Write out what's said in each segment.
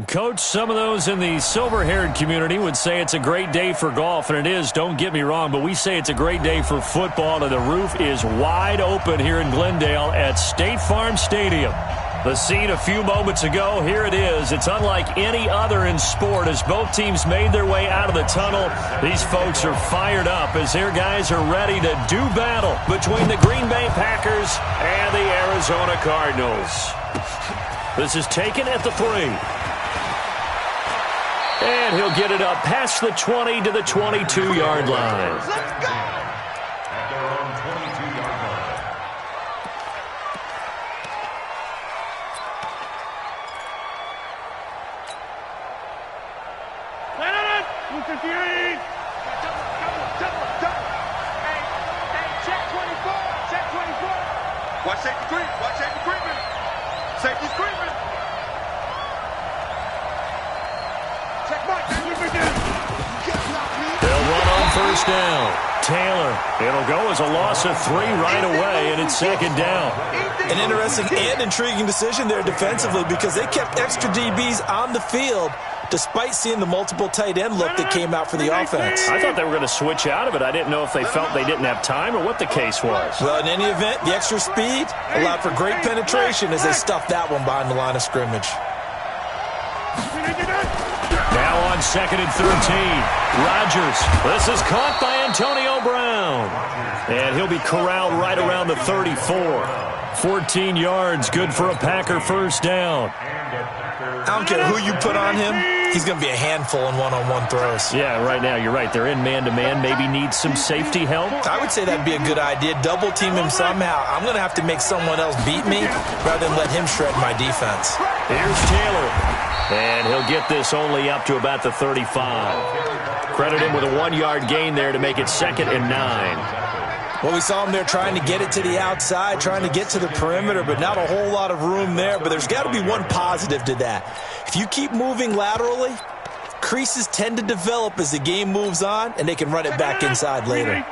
Coach, some of those in the silver-haired community would say it's a great day for golf, and it is, don't get me wrong, but we say it's a great day for football, and the roof is wide open here in Glendale at State Farm Stadium. The scene a few moments ago, here it is. It's unlike any other in sport as both teams made their way out of the tunnel. These folks are fired up as their guys are ready to do battle between the Green Bay Packers and the Arizona Cardinals. This is taken at the 3. And he'll get it up past the 20 to the 22-yard line. Let's go! At their own 22-yard line. Let it! 258! Hey, check 24! Check 24! Watch safety creep! Watch safety creeping! Safety's creeping! They'll run on first down. Taylor, it'll go as a loss of 3 right away, and it's second down. An interesting and intriguing decision there defensively because they kept extra DBs on the field despite seeing the multiple tight end look that came out for the offense. I thought they were going to switch out of it. I didn't know if they felt they didn't have time or what the case was. Well, in any event, the extra speed allowed for great penetration as they stuffed that one behind the line of scrimmage. Now on 2nd and 13. Rodgers. This is caught by Antonio Brown. And he'll be corralled right around the 34. 14 yards, good for a Packer first down. I don't care who you put on him, he's going to be a handful in one-on-one throws. Yeah, right now, you're right. They're in man-to-man, maybe need some safety help. I would say that'd be a good idea. Double team him somehow. I'm going to have to make someone else beat me rather than let him shred my defense. Here's Taylor. And he'll get this only up to about the 35. Credit him with a 1-yard gain there to make it 2nd and 9. Well, we saw him there trying to get it to the outside, trying to get to the perimeter, but not a whole lot of room there. But there's got to be one positive to that. If you keep moving laterally, creases tend to develop as the game moves on, and they can run it back inside later.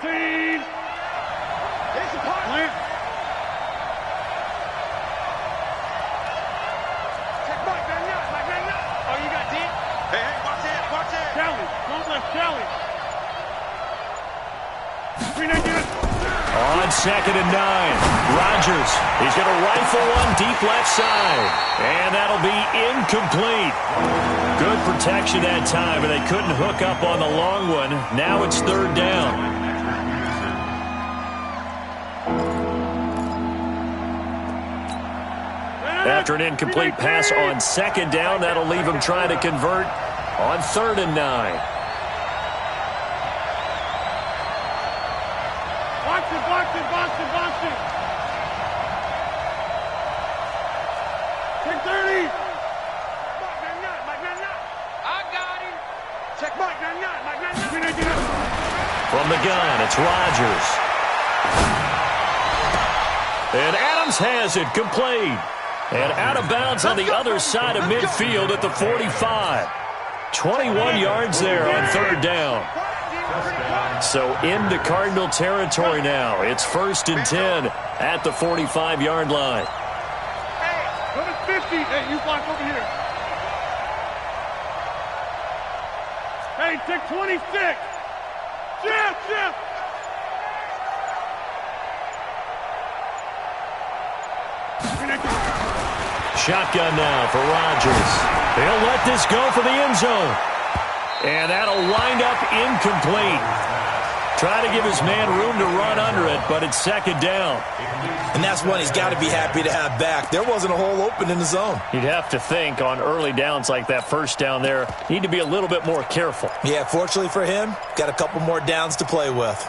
On 2nd and 9, Rodgers. He's going to rifle one deep left side. And that'll be incomplete. Good protection that time, but they couldn't hook up on the long one. Now it's 3rd down. After an incomplete pass on 2nd down, that'll leave him trying to convert on 3rd and 9. Boston. Check 30. I got him. Check Mike. From the gun, it's Rodgers. And Adams has it complete. And out of bounds on the other side of midfield at the 45. 21 yards there on 3rd down. So into Cardinal territory now. It's 1st and 10 at the 45-yard line. Hey, go to 50. Hey, you block over here. Hey, check 26. Shift. Shotgun now for Rodgers. They'll let this go for the end zone. And that'll wind up incomplete. Trying to give his man room to run under it, but it's 2nd down. And that's one he's got to be happy to have back. There wasn't a hole open in the zone. You'd have to think on early downs like that first down there, need to be a little bit more careful. Yeah, fortunately for him, got a couple more downs to play with.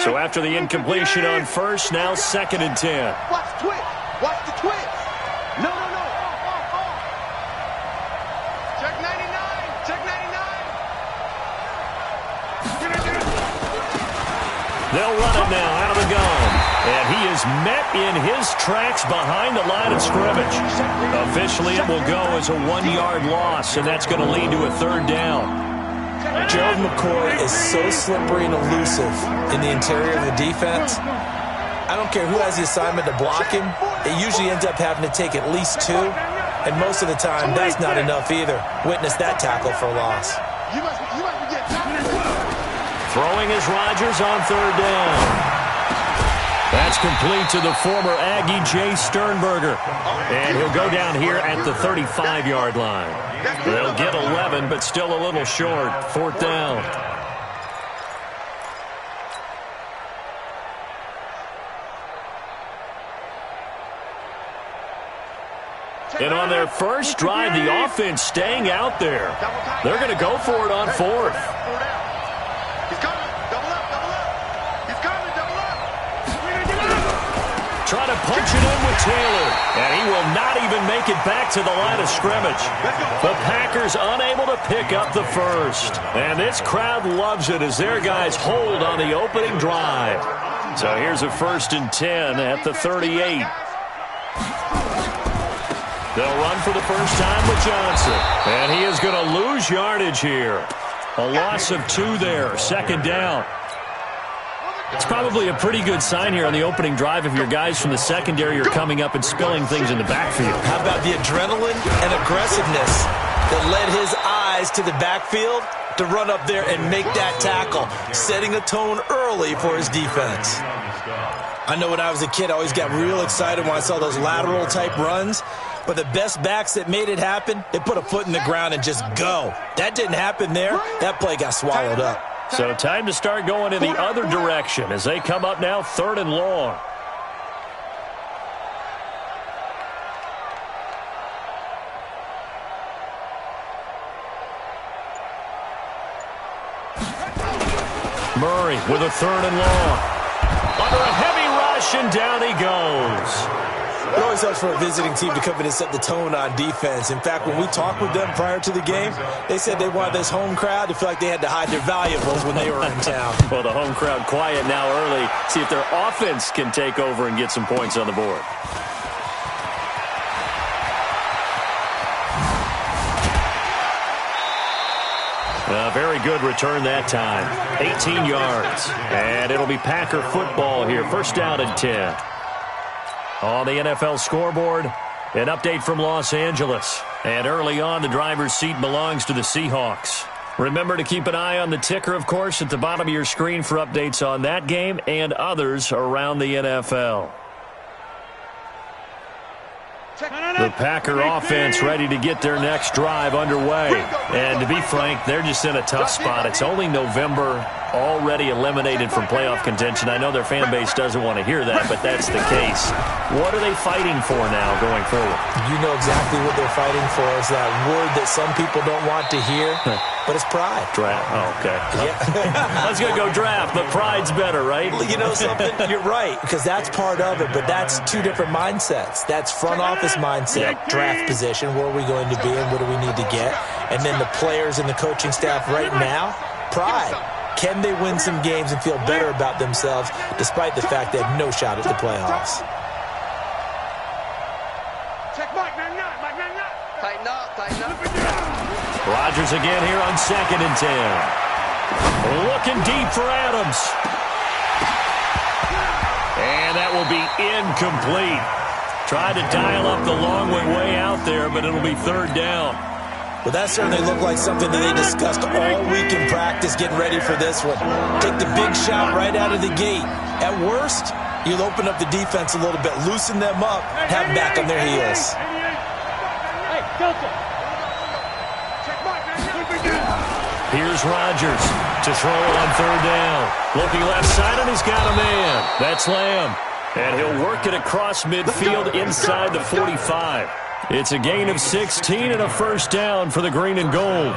So after the incompletion on 1st, now 2nd and 10. Watch the twitch. No. Check 99. They'll run it now out of the gun. And he is met in his tracks behind the line of scrimmage. Officially, it will go as a 1-yard loss, and that's going to lead to a 3rd down. Gerald McCoy is so slippery and elusive in the interior of the defense. I don't care who has the assignment to block him. It usually ends up having to take at least 2. And most of the time, that's not enough either. Witness that tackle for a loss. Throwing is Rodgers on third down. That's complete to the former Aggie, Jay Sternberger. And he'll go down here at the 35-yard line. They'll get 11, but still a little short. Fourth down. And on their first drive, the offense staying out there. They're going to go for it on fourth. Try to punch it in with Taylor. And he will not even make it back to the line of scrimmage. The Packers unable to pick up the first. And this crowd loves it as their guys hold on the opening drive. So here's a 1st and 10 at the 38. They'll run for the first time with Johnson. And he is going to lose yardage here. A loss of 2 there. 2nd down. It's probably a pretty good sign here on the opening drive if your guys from the secondary are coming up and spilling things in the backfield. How about the adrenaline and aggressiveness that led his eyes to the backfield to run up there and make that tackle, setting a tone early for his defense. I know when I was a kid, I always got real excited when I saw those lateral-type runs. But the best backs that made it happen, they put a foot in the ground and just go. That didn't happen there. That play got swallowed up. So time to start going in the other direction as they come up now 3rd and long. Murray with a 3rd and long. Under a heavy rush, and down he goes. It always helps for a visiting team to come in and set the tone on defense. In fact, when we talked with them prior to the game, they said they wanted this home crowd to feel like they had to hide their valuables when they were in town. Well, the home crowd quiet now early. See if their offense can take over and get some points on the board. A very good return that time. 18 yards. And it'll be Packer football here. 1st down and 10. On the NFL scoreboard, an update from Los Angeles. And early on, the driver's seat belongs to the Seahawks. Remember to keep an eye on the ticker, of course, at the bottom of your screen for updates on that game and others around the NFL. The Packer offense ready to get their next drive underway. And to be frank, they're just in a tough spot. It's only November, already eliminated from playoff contention. I know their fan base doesn't want to hear that, but that's the case. What are they fighting for now going forward? You know exactly what they're fighting for. Is that word that some people don't want to hear, but it's pride. Draft. Oh, okay. Yeah. I was going to go draft, but pride's better, right? You know something? You're right, because that's part of it, but that's 2 different mindsets. That's front office mindset, draft position, where are we going to be and what do we need to get? And then the players and the coaching staff right now, pride. Can they win some games and feel better about themselves despite the fact they have no shot at the playoffs? Rodgers again here on 2nd and 10. Looking deep for Adams. And that will be incomplete. Tried to dial up the long way out there, but it'll be 3rd down. Well, that certainly looked like something that they discussed all week in practice getting ready for this one. Take the big shot right out of the gate. At worst, you'll open up the defense a little bit, loosen them up, have them back on their heels. Here's Rodgers to throw on 3rd down. Looking left side, and he's got a man. That's Lamb. And he'll work it across midfield inside the 45. It's a gain of 16 and a 1st down for the green and gold.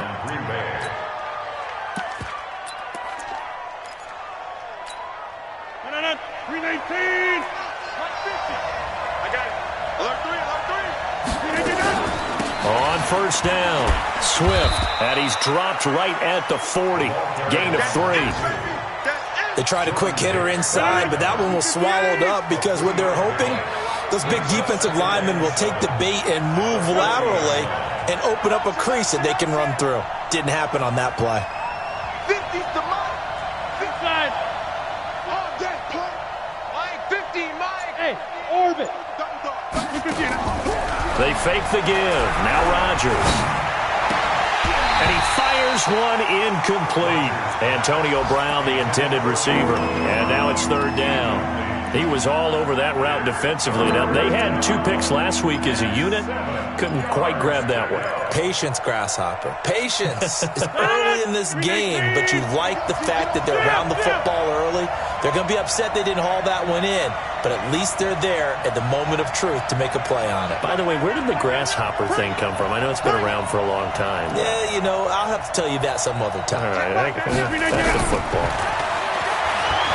On 1st down, Swift, and he's dropped right at the 40. Gain of 3. They tried a quick hitter inside, but that one was swallowed up because what they're hoping, those big defensive linemen will take the bait and move laterally and open up a crease that they can run through. Didn't happen on that play. 50's the mark. 50. On that play. Mike, 50, Mike. Hey, orbit. They fake the give. Now Rodgers. And he fires one incomplete. Antonio Brown, the intended receiver. And now it's third down. He was all over that route defensively. Now, they had 2 picks last week as a unit. Couldn't quite grab that one. Patience, Grasshopper. Patience. It's early in this game, but you like the fact that they're around the football early. They're going to be upset they didn't haul that one in, but at least they're there at the moment of truth to make a play on it. By the way, where did the Grasshopper thing come from? I know it's been around for a long time. Yeah, you know, I'll have to tell you that some other time. All right, back to football.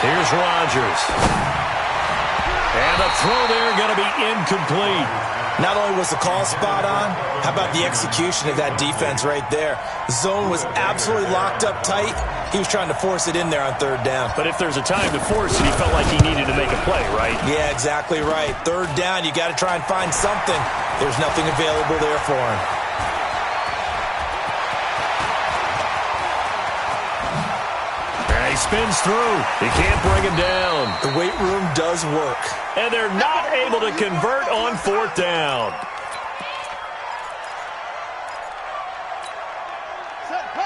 Here's Rodgers. And the throw there going to be incomplete. Not only was the call spot on, how about the execution of that defense right there? The zone was absolutely locked up tight. He was trying to force it in there on third down. But if there's a time to force it, he felt like he needed to make a play, right? Yeah, exactly right. Third down, you got to try and find something. There's nothing available there for him. And he spins through. He can't bring him down. The weight room does work. And they're not able to convert on fourth down.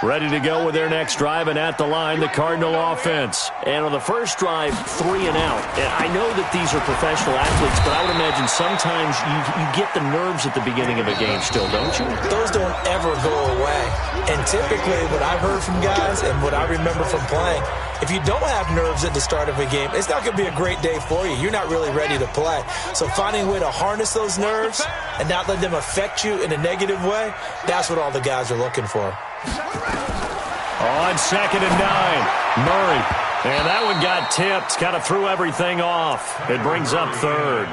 Ready to go with their next drive, and at the line, the Cardinal offense. And on the first drive, 3 and out. And I know that these are professional athletes, but I would imagine sometimes you get the nerves at the beginning of a game still, don't you? Those don't ever go away. And typically, what I've heard from guys and what I remember from playing, if you don't have nerves at the start of a game, it's not going to be a great day for you. You're not really ready to play. So finding a way to harness those nerves and not let them affect you in a negative way, that's what all the guys are looking for. On 2nd and 9, Murray. And that one got tipped, kind of threw everything off. It brings up third.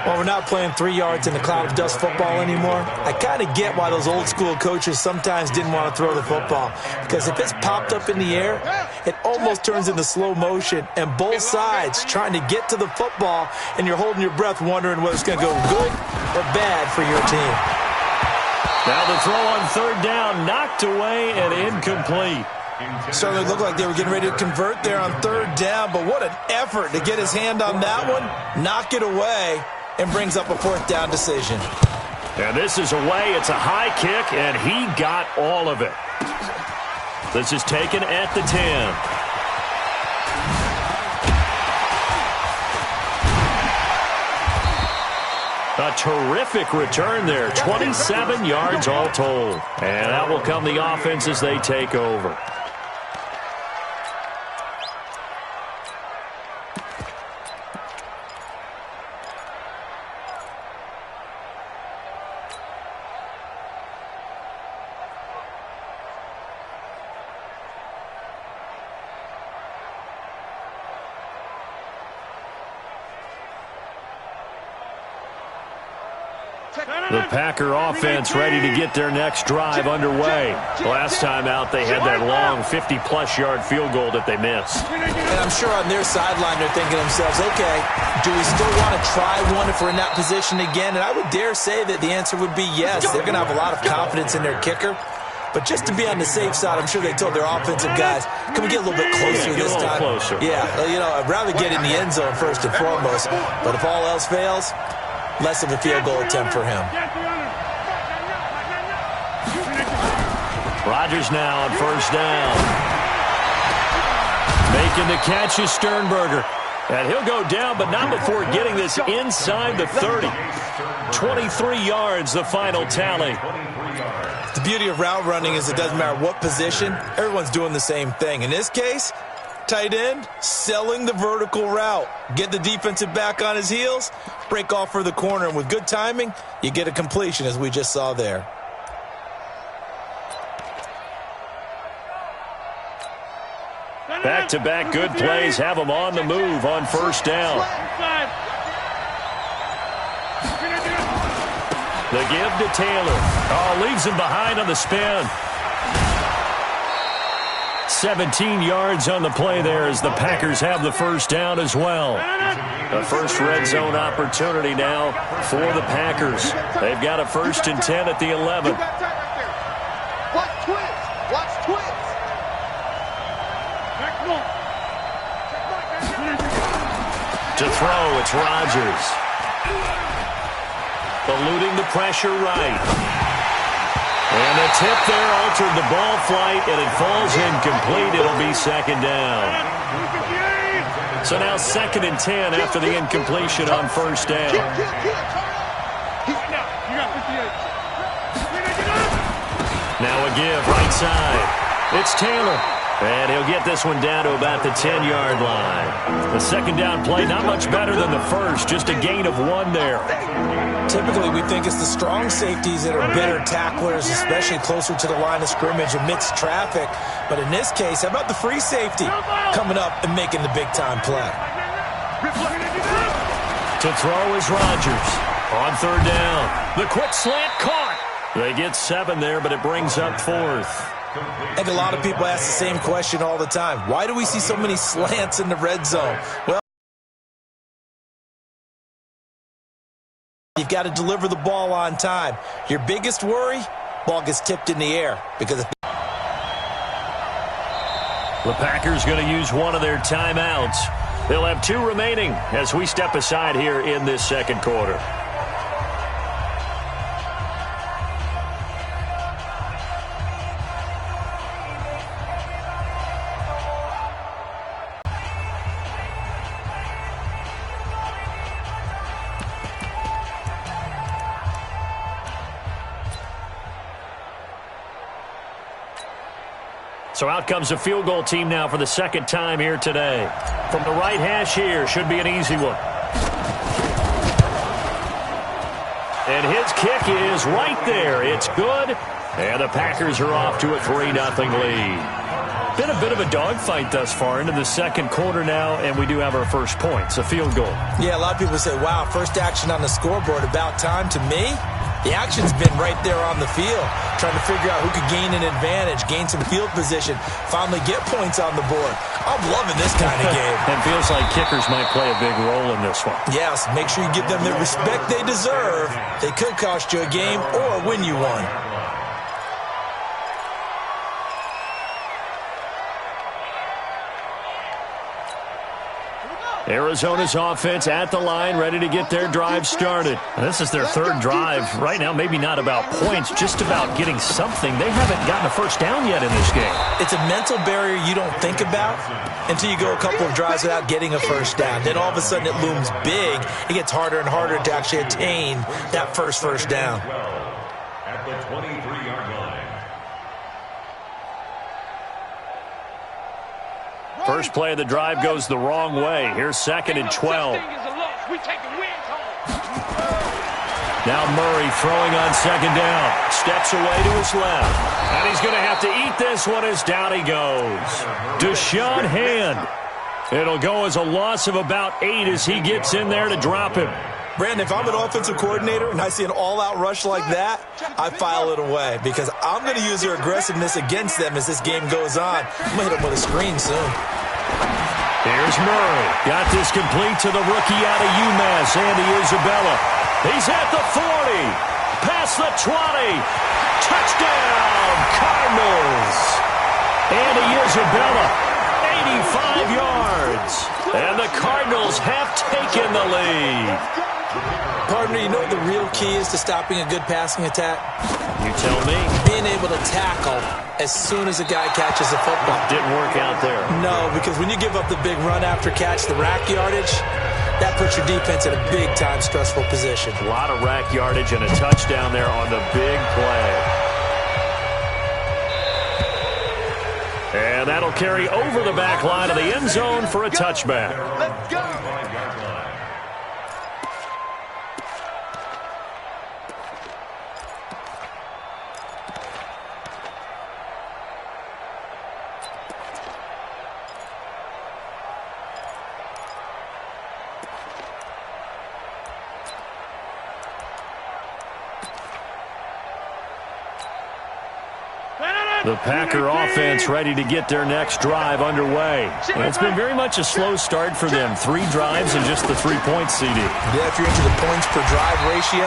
Well, we're not playing 3 yards in the cloud of dust football anymore. I kind of get why those old school coaches sometimes didn't want to throw the football. Because if it's popped up in the air, it almost turns into slow motion. And both sides trying to get to the football, and you're holding your breath wondering whether it's going to go good or bad for your team. Now the throw on third down, knocked away and incomplete. Certainly looked like they were getting ready to convert there on third down, but what an effort to get his hand on that one, knock it away, and brings up a fourth down decision. And this is away. It's a high kick, and he got all of it. This is taken at the 10. A terrific return there. 27 yards all told. And that will come the offense as they take over. The Packer offense ready to get their next drive underway. Last time out, they had that long 50-plus yard field goal that they missed. And I'm sure on their sideline, they're thinking to themselves, okay, do we still want to try one if we're in that position again? And I would dare say that the answer would be yes. They're going to have a lot of confidence in their kicker. But just to be on the safe side, I'm sure they told their offensive guys, can we get a little bit closer this time? Closer. Yeah, you know, I'd rather get in the end zone first and foremost. But if all else fails, less of a field goal attempt for him. Rodgers now on first down. Making the catch is Sternberger. And he'll go down, but not before getting this inside the 30. 23 yards, the final tally. The beauty of route running is it doesn't matter what position, everyone's doing the same thing. In this case, tight end, selling the vertical route. Get the defensive back on his heels, break off for the corner, and with good timing, you get a completion as we just saw there. Back-to-back good plays have them on the move on first down. The give to Taylor. Oh, leaves him behind on the spin. 17 yards on the play there as the Packers have the first down as well. The first red zone opportunity now for the Packers. They've got a 1st and 10 at the 11. Watch twins. Watch twins. To throw, it's Rodgers. eluding the pressure right. And the tip there altered the ball flight, and it falls incomplete. It'll be second down. So now 2nd and 10 after the incompletion on first down. Now a give right side. It's Taylor. And he'll get this one down to about the 10-yard line. The second down play, not much better than the first, just a gain of 1 there. Typically, we think it's the strong safeties that are better tacklers, especially closer to the line of scrimmage amidst traffic. But in this case, how about the free safety coming up and making the big-time play? To throw is Rodgers. On 3rd down. The quick slant caught. They get 7 there, but it brings up 4th. I think a lot of people ask the same question all the time. Why do we see so many slants in the red zone? Well, you've got to deliver the ball on time. Your biggest worry, ball gets tipped in the air. Because the Packers going to use one of their timeouts. They'll have 2 remaining as we step aside here in this second quarter. So out comes a field goal team now for the second time here today. From the right hash here, should be an easy one. And his kick is right there. It's good. And the Packers are off to a 3-0 lead. Been a bit of a dogfight thus far into the second quarter now, and we do have our first points, a field goal. Yeah, a lot of people say, wow, first action on the scoreboard, about time. To me, the action's been right there on the field, trying to figure out who could gain an advantage, gain some field position, finally get points on the board. I'm loving this kind of game. And feels like kickers might play a big role in this one. Yes, make sure you give them the respect they deserve. They could cost you a game or win you one. Arizona's offense at the line, ready to get their drive started. This is their 3rd drive. Right now, maybe not about points, just about getting something. They haven't gotten a first down yet in this game. It's a mental barrier you don't think about until you go a couple of drives without getting a first down. Then all of a sudden it looms big. It gets harder and harder to actually attain that first down. At the 23-yard line. First play of the drive goes the wrong way. Here's 2nd and 12. Now Murray throwing on 2nd down. Steps away to his left. And he's going to have to eat this one as down he goes. Deshaun Hand. It'll go as a loss of about 8 as he gets in there to drop him. Brandon, if I'm an offensive coordinator and I see an all-out rush like that, I file it away because I'm going to use their aggressiveness against them as this game goes on. I'm going to hit them with a screen soon. Here's Murray. Got this complete to the rookie out of UMass, Andy Isabella. He's at the 40. Past the 20. Touchdown, Cardinals. Andy Isabella, 85 yards. And the Cardinals have taken the lead. Partner, you know what the real key is to stopping a good passing attack? You tell me. Being able to tackle as soon as a guy catches the football. Didn't work out there. No, because when you give up the big run after catch, the rack yardage, that puts your defense in a big-time stressful position. A lot of rack yardage and a touchdown there on the big play. And that'll carry over the back line of the end zone for a touchback. Let's go. The Packer offense ready to get their next drive underway. And it's been very much a slow start for them. 3 drives and just the 3 points, CD. Yeah, if you're into the points per drive ratio,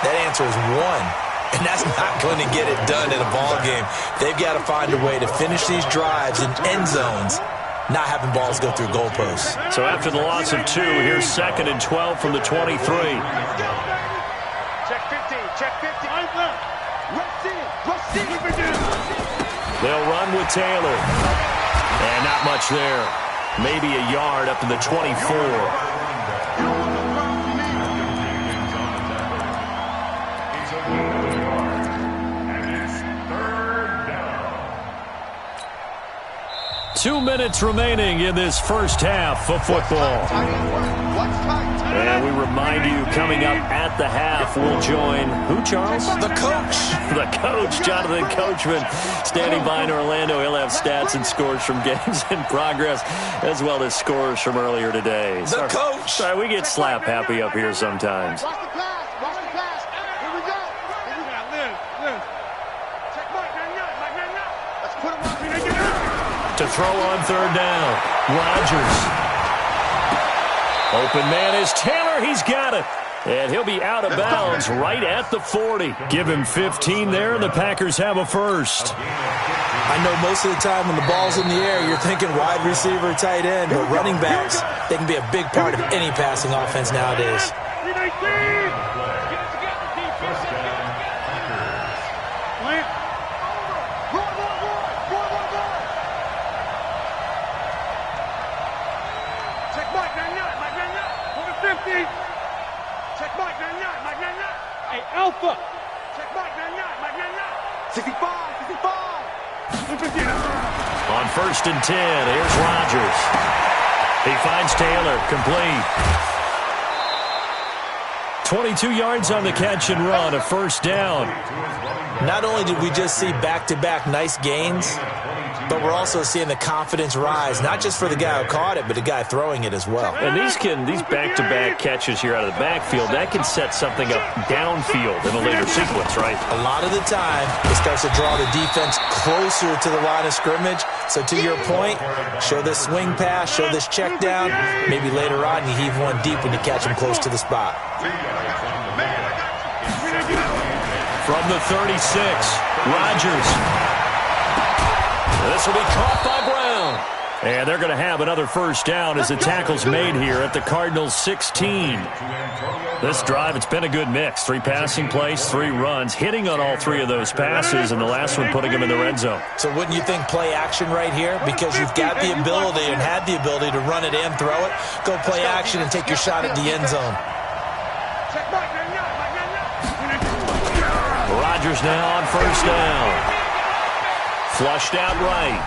that answer is 1. And that's not going to get it done in a ball game. They've got to find a way to finish these drives in end zones, not having balls go through goalposts. So after the loss of 2, here's 2nd and 12 from the 23. Check 50. They'll run with Taylor. And not much there. Maybe a yard up to the 24. It's a yard, and it's third down. 2 minutes remaining in this first half of football. And we remind you, coming up at the half, we'll join who, Charles? The coach. The coach, Jonathan Coachman, standing by in Orlando. He'll have stats and scores from games in progress, as well as scores from earlier today. The coach. Sorry, we get slap happy up here sometimes. Watch the pass. Watch the pass. Here we go. Here we go. Live. Check Mike. Let's put him up. To throw on third down, Rodgers. Open man is Taylor. He's got it. And he'll be out of bounds right at the 40. Give him 15 there, and the Packers have a first. I know most of the time when the ball's in the air, you're thinking wide receiver, tight end, but running backs, they can be a big part of any passing offense nowadays. Hey, Alpha! Check Mike 99. 65. On first and 10, here's Rodgers. He finds Taylor, complete. 22 yards on the catch and run, a first down. Not only did we just see back-to-back nice gains, but we're also seeing the confidence rise, not just for the guy who caught it, but the guy throwing it as well. And these back-to-back catches here out of the backfield, that can set something up downfield in a later sequence, right? A lot of the time, it starts to draw the defense closer to the line of scrimmage. So to your point, show this swing pass, show this check down. Maybe later on you heave one deep when you catch him close to the spot. From the 36, Rodgers. This will be caught by Brown. And they're going to have another first down as the tackle's made here at the Cardinals' 16. This drive, it's been a good mix. 3 passing plays, 3 runs, hitting on all 3 of those passes, and the last one putting them in the red zone. So wouldn't you think play action right here? Because you've got the ability and had the ability to run it and throw it. Go play action and take your shot at the end zone. Rodgers now on first down. Flushed out right.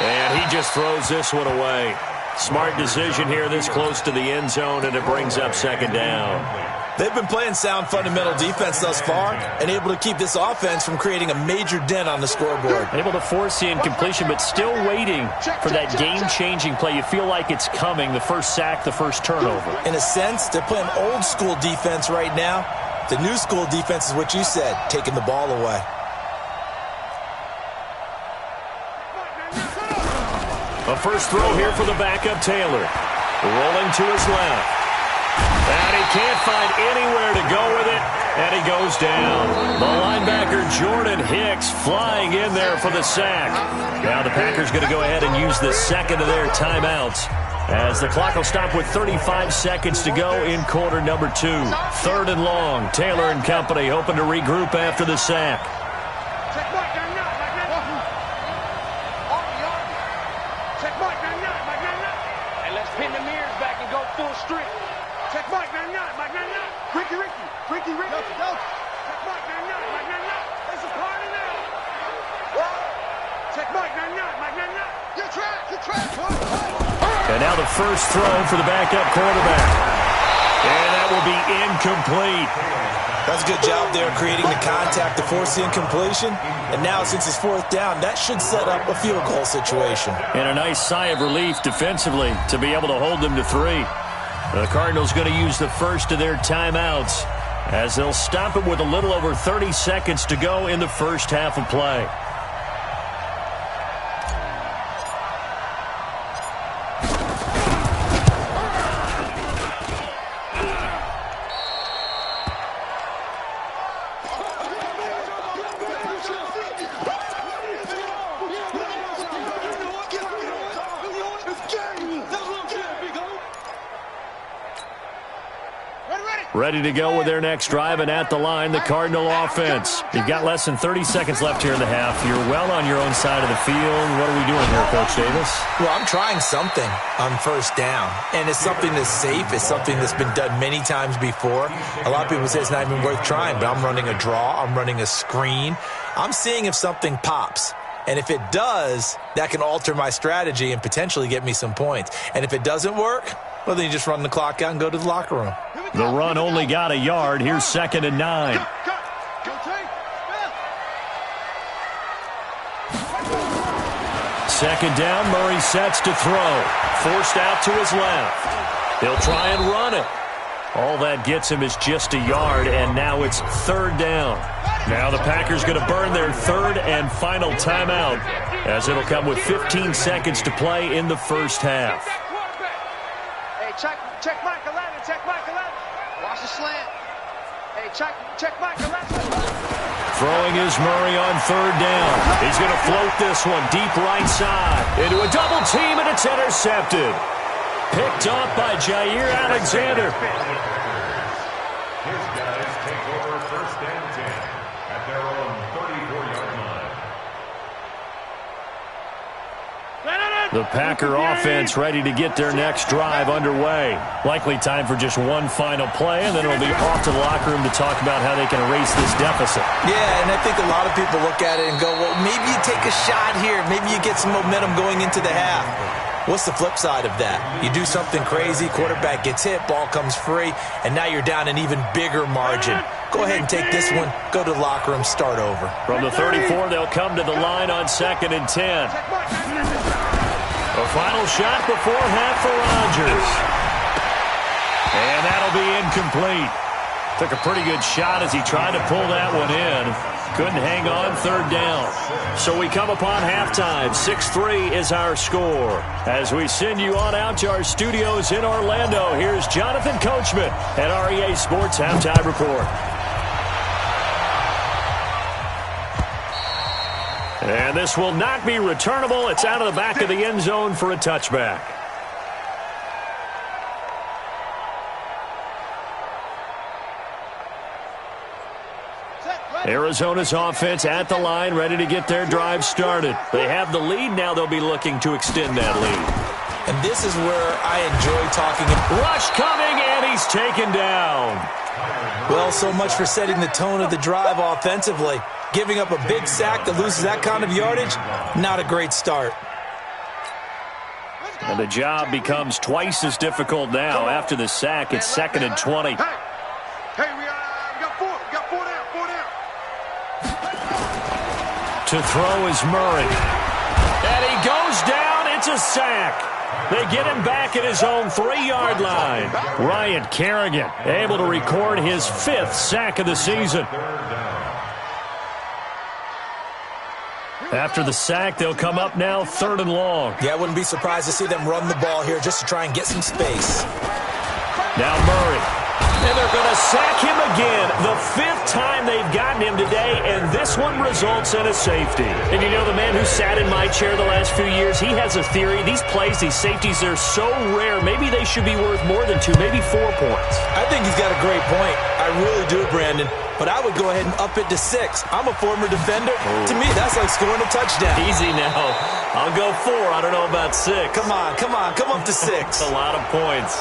And he just throws this one away. Smart decision here this close to the end zone, and it brings up second down. They've been playing sound fundamental defense thus far and able to keep this offense from creating a major dent on the scoreboard. Able to force the incompletion, but still waiting for that game-changing play. You feel like it's coming, the first sack, the first turnover. In a sense, they're playing old-school defense right now. The new school defense is what you said, taking the ball away. A first throw here for the backup Taylor. Rolling to his left. And he can't find anywhere to go with it, and he goes down. The linebacker Jordan Hicks flying in there for the sack. Now the Packers going to go ahead and use the second of their timeouts, as the clock will stop with 35 seconds to go in quarter number 2. 3rd and long. Taylor and company hoping to regroup after the sack. And now the first throw for the backup quarterback. And that will be incomplete. That's a good job there creating the contact to force the incompletion. And now since it's 4th down, that should set up a field goal situation. And a nice sigh of relief defensively to be able to hold them to 3. The Cardinals going to use the first of their timeouts as they'll stop it with a little over 30 seconds to go in the first half of play. Ready? Ready to go with their next drive, and at the line, the Cardinal offense. You've got less than 30 seconds left here in the half. You're well on your own side of the field. What are we doing here, Coach Davis? Well, I'm trying something on first down, and it's something that's safe. It's something that's been done many times before. A lot of people say it's not even worth trying, but I'm running a draw. I'm running a screen. I'm seeing if something pops. And if it does, that can alter my strategy and potentially get me some points. And if it doesn't work, well, then you just run the clock out and go to the locker room. The run only got a yard. Here's 2nd and 9. Second down, Murray sets to throw. Forced out to his left. He'll try and run it. All that gets him is just a yard, and now it's 3rd down. Now the Packers going to burn their 3rd and final timeout, as it'll come with 15 seconds to play in the first half. Hey, check Mike 11, check Mike 11. Watch the slant. Hey, check Mike 11. Throwing is Murray on 3rd down. He's going to float this one deep right side into a double team, and it's intercepted. Picked off by Jair Alexander. His guys take over 1st and 10 at their own 34-yard line. The Packer offense ready to get their next drive underway. Likely time for just one final play, and then it'll be off to the locker room to talk about how they can erase this deficit. Yeah, and I think a lot of people look at it and go, well, maybe you take a shot here. Maybe you get some momentum going into the half. What's the flip side of that? You do something crazy, quarterback gets hit, ball comes free, and now you're down an even bigger margin. Go ahead and take this one, go to the locker room, start over. From the 34, they'll come to the line on 2nd and 10. A final shot before half for Rodgers. And that'll be incomplete. Took a pretty good shot as he tried to pull that one in. Couldn't hang on 3rd down. So we come upon halftime. 6-3 is our score. As we send you on out to our studios in Orlando, here's Jonathan Coachman at REA Sports Halftime Report. And this will not be returnable. It's out of the back of the end zone for a touchback. Arizona's offense at the line, ready to get their drive started. They have the lead. Now they'll be looking to extend that lead. And this is where I enjoy talking. Rush coming, and he's taken down. Well, so much for setting the tone of the drive offensively. Giving up a big sack that loses that kind of yardage, not a great start. And the job becomes twice as difficult now. After the sack, it's 2nd and 20. Hey, we got four. We got 4 down. To throw is Murray. And he goes down. It's a sack. They get him back at his own 3-yard line. Ryan Kerrigan able to record his 5th sack of the season. After the sack, they'll come up now 3rd and long. Yeah, I wouldn't be surprised to see them run the ball here just to try and get some space. Now Murray. And they're going to sack him again. The 5th time they've gotten him today, and this one results in a safety. And you know, the man who sat in my chair the last few years, he has a theory. These plays, these safeties, they're so rare. Maybe they should be worth more than 2, maybe 4 points. I think he's got a great point. I really do, Brandon. But I would go ahead and up it to 6. I'm a former defender. To me, that's like scoring a touchdown. Easy now. I'll go 4. I don't know about 6. Come on. Come up to 6. That's a lot of points.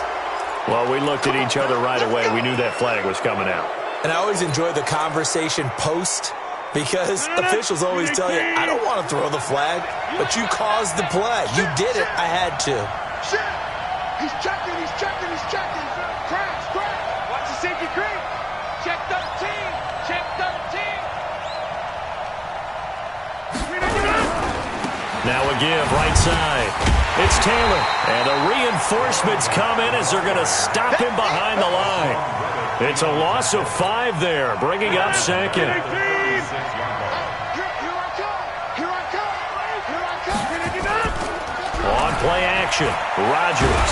Well, we looked at each other right away. We knew that flag was coming out. And I always enjoy the conversation post because officials always tell you, I don't want to throw the flag, but you caused the play. You did it. I had to. Shit. He's checking. Crash. Watch the safety creep. Check 13. Now a give, right side. It's Taylor. And the reinforcements come in as they're going to stop him behind the line. It's a loss of 5 there, bringing up 2nd. Here I come. On play action, Rodgers.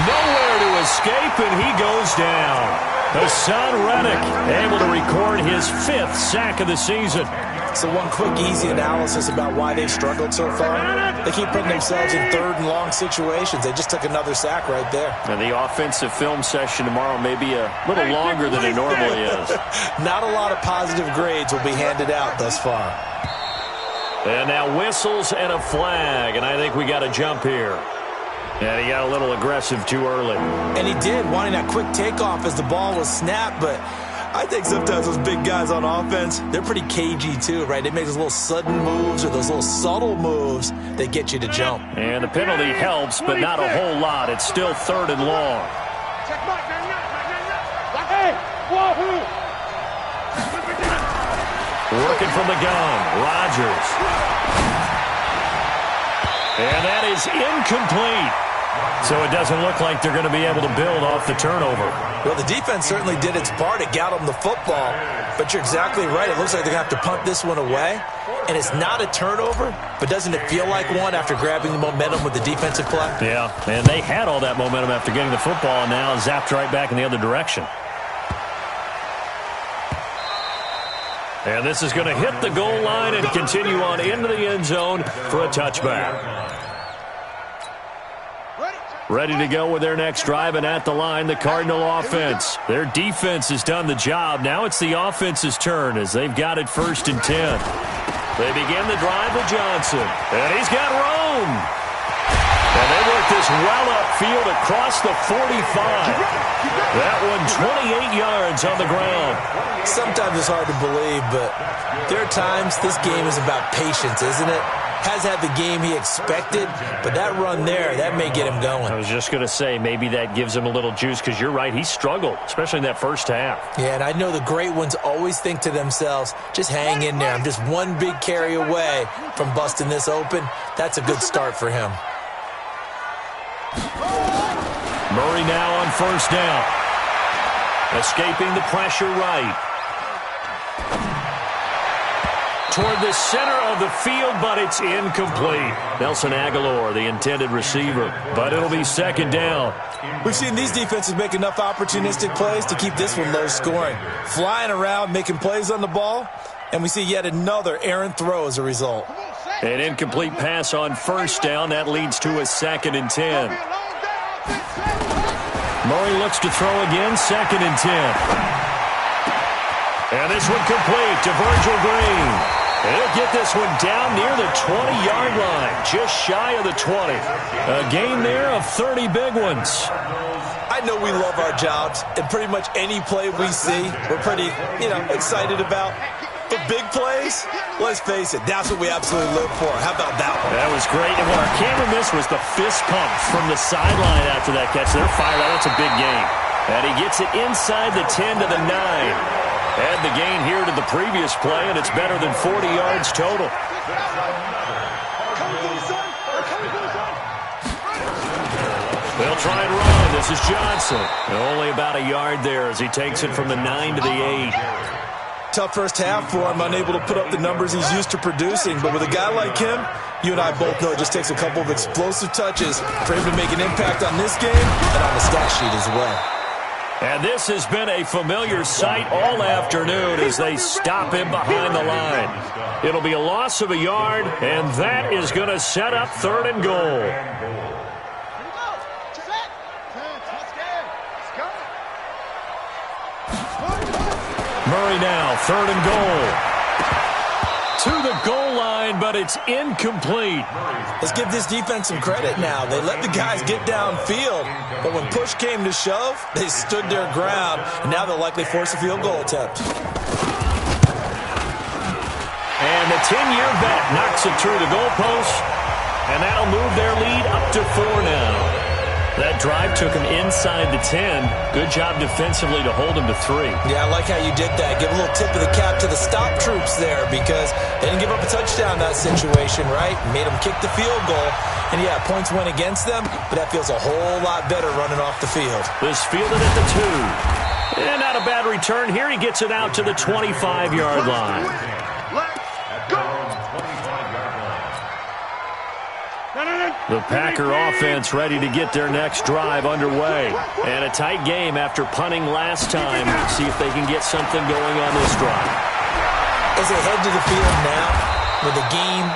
Nowhere to escape, and he goes down. Hassan Reddick able to record his 5th sack of the season. So one quick, easy analysis about why they've struggled so far. They keep putting themselves in 3rd and long situations. They just took another sack right there. And the offensive film session tomorrow may be a little longer than it normally is. Not a lot of positive grades will be handed out thus far. And now whistles and a flag, and I think we got a jump here. And he got a little aggressive too early. And he did, wanting that quick takeoff as the ball was snapped, but I think sometimes those big guys on offense, they're pretty cagey too, right? They make those little sudden moves or those little subtle moves that get you to jump. And the penalty helps, but not a whole lot. It's still 3rd and long. Working from the gun, Rodgers. And that is incomplete. So it doesn't look like they're going to be able to build off the turnover. Well, the defense certainly did its part. It got them the football. But you're exactly right. It looks like they're going to have to punt this one away. And it's not a turnover, but doesn't it feel like one after grabbing the momentum with the defensive play? Yeah, and they had all that momentum after getting the football, and now zapped right back in the other direction. And this is going to hit the goal line and continue on into the end zone for a touchback. Ready to go with their next drive, and at the line, the Cardinal offense. Their defense has done the job. Now it's the offense's turn as they've got it 1st and 10. They begin the drive with Johnson, and he's got room. And they work this well upfield across the 45. That one 28 yards on the ground. Sometimes it's hard to believe, but there are times this game is about patience, isn't it? Has had the game he expected, but that run there, that may get him going. I was just going to say, maybe that gives him a little juice, because you're right, he struggled, especially in that first half. Yeah, and I know the great ones always think to themselves, just hang in there. I'm just one big carry away from busting this open. That's a good start for him. Murray now on 1st down. Escaping the pressure right. Toward the center of the field, but it's incomplete. Nelson Aguilar, the intended receiver, but it'll be 2nd down. We've seen these defenses make enough opportunistic plays to keep this one low scoring. Flying around, making plays on the ball, and we see yet another errant throw as a result. An incomplete pass on 1st down. That leads to a 2nd and 10. Murray looks to throw again, 2nd and 10. And this one complete to Virgil Green. He'll get this one down near the 20-yard line, just shy of the 20. A gain there of 30 big ones. I know we love our jobs, and pretty much any play we see, we're pretty, excited about. But big plays, let's face it, that's what we absolutely live for. How about that one? That was great. And what our camera missed was the fist pump from the sideline after that catch. They're fired out. That's a big gain. And he gets it inside the 10 to the 9. Add the gain here to the previous play, and it's better than 40 yards total. They'll try and run. This is Johnson. Only about a yard there as he takes it from the 9 to the 8. Tough first half for him, unable to put up the numbers he's used to producing. But with a guy like him, you and I both know it just takes a couple of explosive touches for him to make an impact on this game and on the stat sheet as well. And this has been a familiar sight all afternoon as they stop him behind the line. It'll be a loss of a yard, and that is going to set up 3rd and goal. Murray now, 3rd and goal. To the goal line, but it's incomplete. Let's give this defense some credit now. They let the guys get downfield, but when push came to shove, they stood their ground, and now they'll likely force a field goal attempt. And the 10-year vet knocks it through the goalpost, and that'll move their lead up to 4 now. That drive took him inside the 10. Good job defensively to hold him to 3. Yeah, I like how you did that. Give a little tip of the cap to the stop troops there because they didn't give up a touchdown in that situation, right? Made them kick the field goal. And, yeah, points went against them, but that feels a whole lot better running off the field. This fielded at the 2. And not a bad return here. He gets it out to the 25-yard line. Let's go. The Packer offense ready to get their next drive underway. And a tight game after punting last time. See if they can get something going on this drive. As they head to the field now, with the game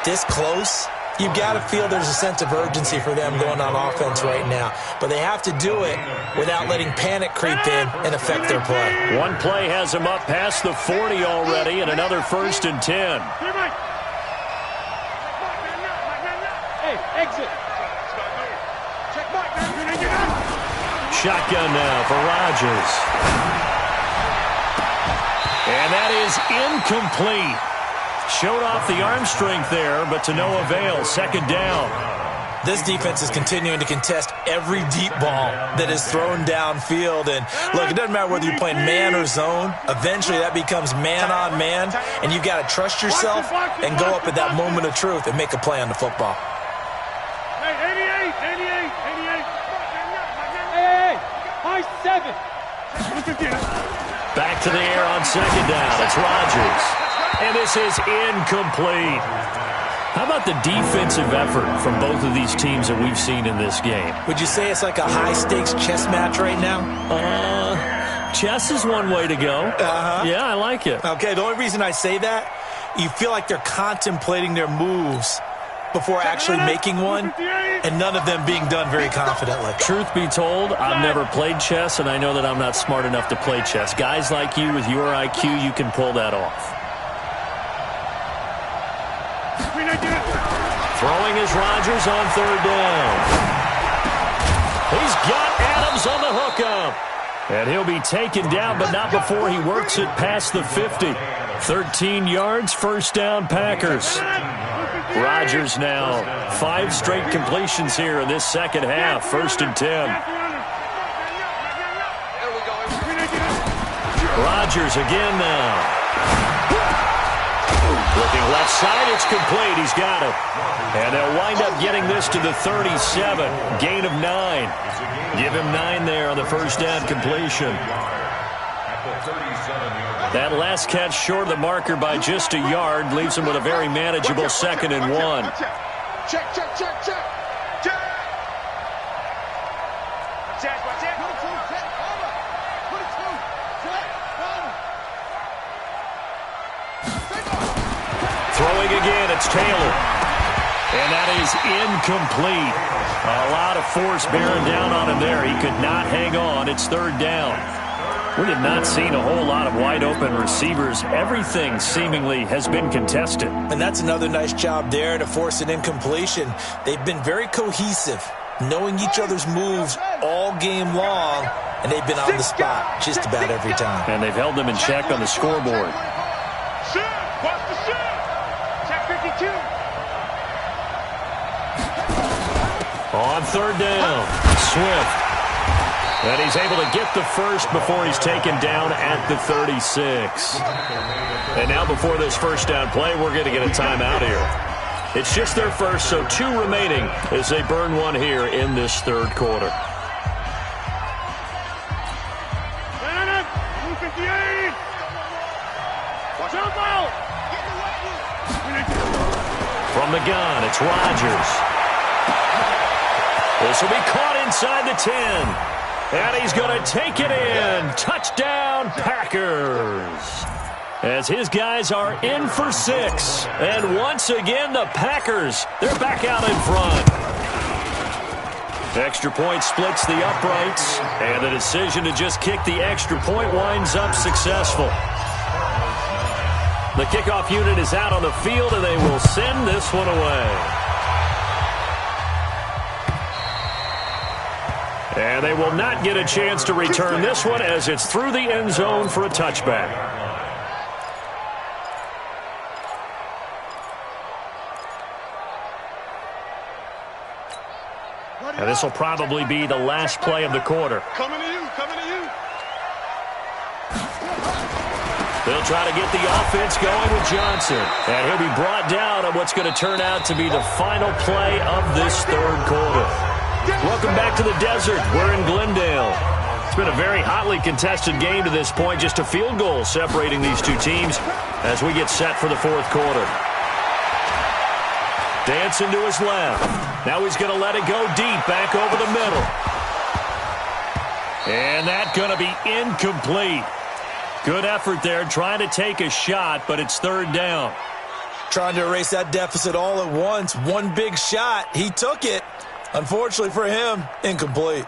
this close, you've got to feel there's a sense of urgency for them going on offense right now. But they have to do it without letting panic creep in and affect their play. One play has them up past the 40 already, and another 1st and 10. Hey, exit. Shotgun now for Rodgers. And that is incomplete. Showed off the arm strength there, but to no avail. 2nd down. This defense is continuing to contest every deep ball that is thrown downfield. And, look, it doesn't matter whether you're playing man or zone. Eventually, that becomes man-on-man, and you've got to trust yourself and go up at that moment of truth and make a play on the football. Hey, 88. Hey, high 7. Back to the air on 2nd down. It's Rodgers. And this is incomplete. How about the defensive effort from both of these teams that we've seen in this game? Would you say it's like a high-stakes chess match right now? Chess is one way to go. Yeah, I like it. Okay, the only reason I say that, you feel like they're contemplating their moves before actually making one, and none of them being done very confidently. Truth be told, I've never played chess, and I know that I'm not smart enough to play chess. Guys like you with your IQ, you can pull that off. Throwing is Rodgers on 3rd down. He's got Adams on the hookup. And he'll be taken down, but not before he works it past the 50. 13 yards, 1st down Packers. Rodgers now 5 straight completions here in this 2nd half. 1st and 10. Rodgers again now. Looking left side, it's complete. He's got it. And they'll wind up getting this to the 37. Gain of 9. Give him 9 there on the 1st down completion. That last catch short of the marker by just a yard leaves him with a very manageable 2nd and 1. Check. Throwing again, it's Taylor. And that is incomplete. A lot of force bearing down on him there. He could not hang on. It's 3rd down. We have not seen a whole lot of wide-open receivers. Everything seemingly has been contested. And that's another nice job there to force an incompletion. They've been very cohesive, knowing each other's moves all game long, and they've been on the spot just about every time. And they've held them in check on the scoreboard. On 3rd down, Swift. And he's able to get the first before he's taken down at the 36. And now before this 1st down play, we're going to get a timeout here. It's just their first, so 2 remaining as they burn one here in this 3rd quarter. From the gun, it's Rodgers. This will be caught inside the 10. And he's going to take it in. Touchdown, Packers. As his guys are in for 6. And once again, the Packers, they're back out in front. Extra point splits the uprights. And the decision to just kick the extra point winds up successful. The kickoff unit is out on the field, and they will send this one away. And they will not get a chance to return this one as it's through the end zone for a touchback. And this will probably be the last play of the quarter. Coming to you. They'll try to get the offense going with Johnson. And he'll be brought down on what's going to turn out to be the final play of this 3rd quarter. Welcome back to the desert. We're in Glendale. It's been a very hotly contested game to this point. Just a field goal separating these two teams as we get set for the 4th quarter. Dancing to his left. Now he's going to let it go deep, back over the middle. And that's going to be incomplete. Good effort there, trying to take a shot, but it's third down. Trying to erase that deficit all at once. One big shot. He took it. Unfortunately for him, incomplete.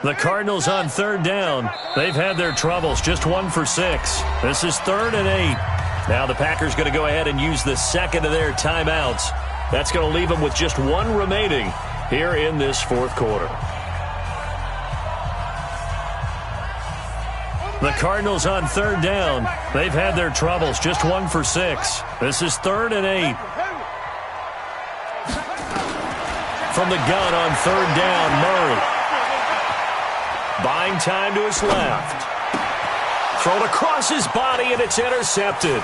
The Cardinals on third down. They've had their troubles, just 1 for 6. This is 3rd and 8. Now the Packers going to go ahead and use the second of their timeouts. That's going to leave them with just 1 remaining here in this fourth quarter. The Cardinals on third down. They've had their troubles, just 1 for 6. This is 3rd and 8. From the gun on third down, Murray. Buying time to his left. Thrown across his body, and it's intercepted.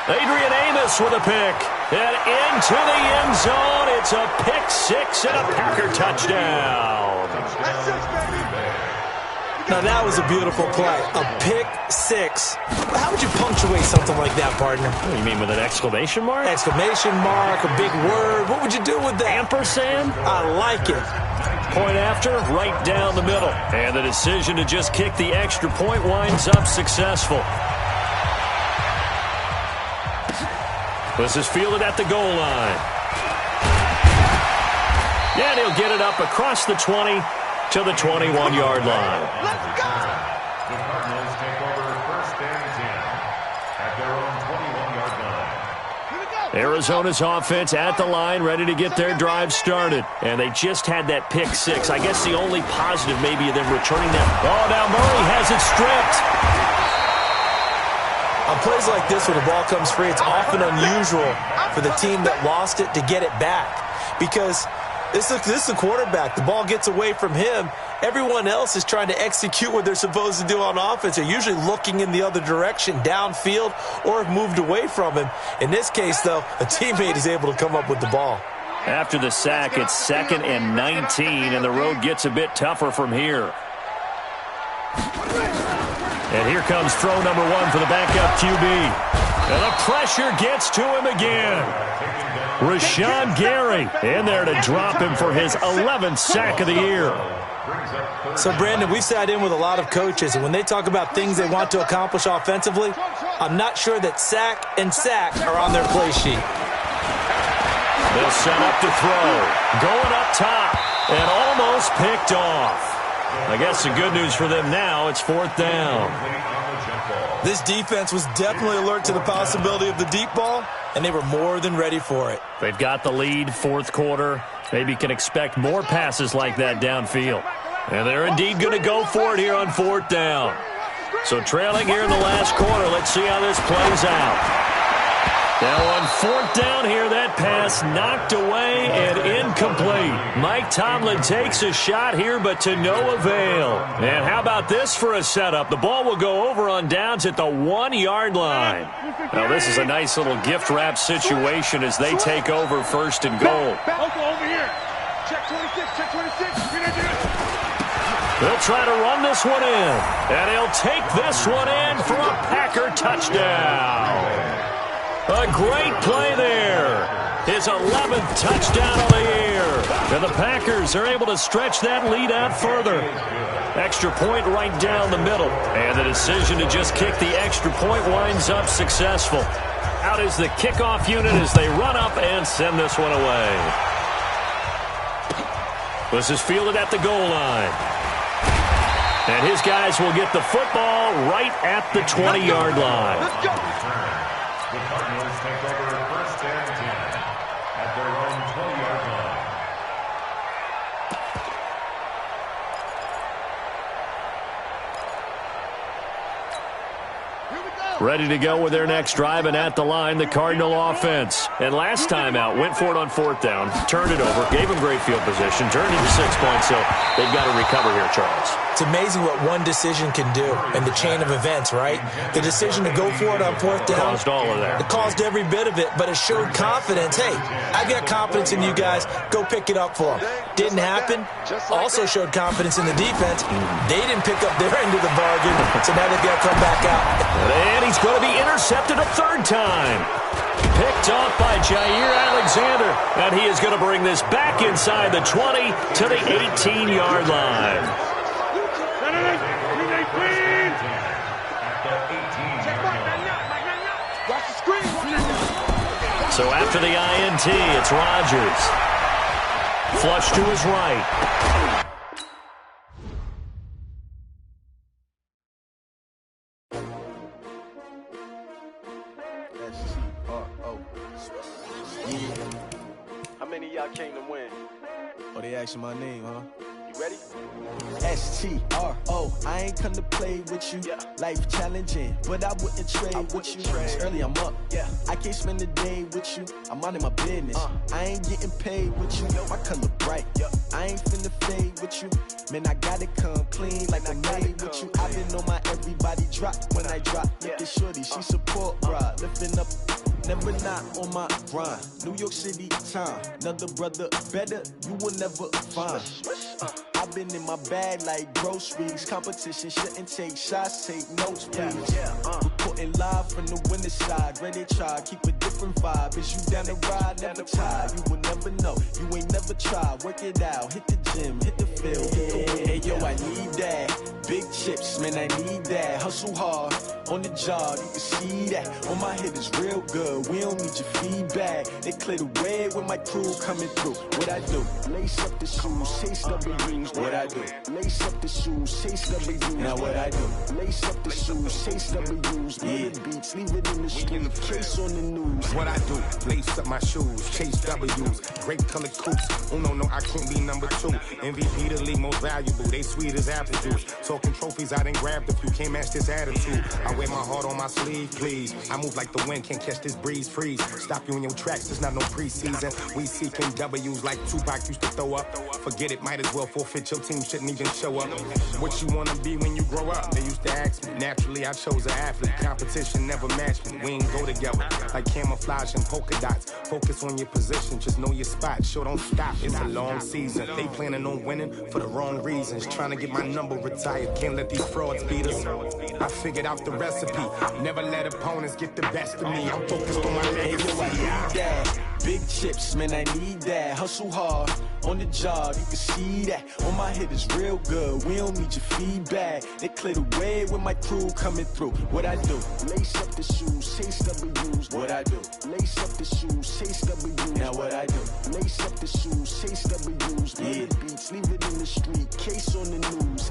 Adrian Amos with a pick. And into the end zone. It's a pick 6 and a Packer touchdown. Now, that was a beautiful play. A pick 6. How would you punctuate something like that, partner? What do you mean, with an exclamation mark? Exclamation mark, a big word. What would you do with that? Ampersand? I like it. Point after, right down the middle. And the decision to just kick the extra point winds up successful. This is fielded at the goal line. And he'll get it up across the 20 to the 21-yard line. Let's go! The Cardinals take over 1st and 10 at their own 21-yard line. Here we go! Arizona's offense at the line, ready to get their drive started. And they just had that pick 6. I guess the only positive maybe of them returning that. Oh, now Murray has it stripped. On plays like this, when the ball comes free, it's often unusual for the team that lost it to get it back. Because this is the quarterback. The ball gets away from him. Everyone else is trying to execute what they're supposed to do on offense. They're usually looking in the other direction, downfield, or have moved away from him. In this case, though, a teammate is able to come up with the ball. After the sack, it's 2nd and 19, and the road gets a bit tougher from here. And here comes throw number 1 for the backup QB. And the pressure gets to him again. Rashawn Gary in there to drop him for his 11th sack of the year. So, Brandon, we've sat in with a lot of coaches, and when they talk about things they want to accomplish offensively, I'm not sure that sack and sack are on their play sheet. They'll set up to throw. Going up top and almost picked off. I guess the good news for them now, it's 4th down. This defense was definitely alert to the possibility of the deep ball, and they were more than ready for it. They've got the lead, fourth quarter. Maybe can expect more passes like that downfield. And they're indeed going to go for it here on 4th down. So trailing here in the last quarter, let's see how this plays out. Now on 4th down here, that pass knocked away and incomplete. Mike Tomlin takes a shot here, but to no avail. And how about this for a setup? The ball will go over on downs at the 1-yard line. Now this is a nice little gift wrap situation as they take over 1st and goal. Over here. Check 26, check 26. They'll try to run this one in. And he'll take this one in for a Packer touchdown. A great play there. His 11th touchdown of the year. And the Packers are able to stretch that lead out further. Extra point right down the middle. And the decision to just kick the extra point winds up successful. Out is the kickoff unit as they run up and send this one away. This is fielded at the goal line. And his guys will get the football right at the 20-yard line. Let's go. The Cardinals take over 1st and 10 at their own 20-yard line. Ready to go with their next drive, and at the line, the Cardinal offense. And last time out, went for it on 4th down, turned it over, gave them great field position, turned into 6 points, so they've got to recover here, Charles. It's amazing what one decision can do in the chain of events, right? The decision to go for it on 4th down. Caused all of that. It caused every bit of it, but it showed confidence. Hey, I've got confidence in you guys. Go pick it up for them. Didn't happen. Also showed confidence in the defense. They didn't pick up their end of the bargain, so now they've got to come back out. And he's going to be intercepted a 3rd time. Picked off by Jair Alexander, and he is going to bring this back inside the 20 to the 18-yard line. So after the INT, it's Rodgers. Flush to his right. How many of y'all came to win? Oh, they asking my name, huh? You ready? S-T-R-O, I ain't come to play with you. Yeah. Life challenging, but I wouldn't trade with you. It's early, I'm up. Yeah. I can't spend the day with you. I'm minding my business. I ain't getting paid with you. My color bright. Yeah. I ain't finna fade with you. Man, I gotta come clean like I'm made with you. I've been on my everybody drop when I drop. Look at shorty, she support ride. Lifting up, never not on my grind. New York City time. Another brother better, you will never find. I've been in my bag like groceries. Competition shouldn't take shots, take notes, please. Reporting live from the winning side. Ready to try, keep a different vibe. Is you down the ride, never tired. You will never know, you ain't never tried. Work it out, hit the gym, hit the field, hit the wind. Hey yo, I need that. Big chips, man, I need that. Hustle hard, on the job, you can see that. On my head is real good, we don't need your feedback. They clear the way when my crew coming through. What I do? Lace up the shoes, chase W's. What I do? Lace up the shoes, chase W's. Now what I do? Lace up the shoes, chase W's. Yeah. Beats, leave it in the street, case on the news. What I do? Lace up my shoes, chase W's. Great color coops. Oh no, I can't be number 2. MVP the league most valuable. They sweet as apple juice. Talking trophies, I done grabbed a few. Can't match this attitude. I wear my heart on my sleeve, please. I move like the wind, can't catch this breeze. Freeze. Stop you in your tracks. There's not no preseason. We seeking W's like Tupac used to throw up. Forget it, might as well forfeit. Your team shouldn't even show up. What you wanna be when you grow up? They used to ask me. Naturally, I chose an athlete. Competition never matched me. We ain't go together like camouflage and polka dots. Focus on your position, just know your spot. Sure, don't stop. It's a long season. They planning on winning for the wrong reasons. Trying to get my number retired. Can't let these frauds beat us. I figured out the recipe. Never let opponents get the best of me. I'm focused on my legacy. Hey, yo, I need that. Big chips, man, I need that. Hustle hard, on the job, you can see that. On my head is real good, we don't need your feedback. They clear the way when my crew coming through. What I do? Lace up the shoes, chase W's. What I do? Lace up the shoes, chase W's. Now what I do? Lace up the shoes, chase W's. Yeah. Beats, leave it in the street, case on the news.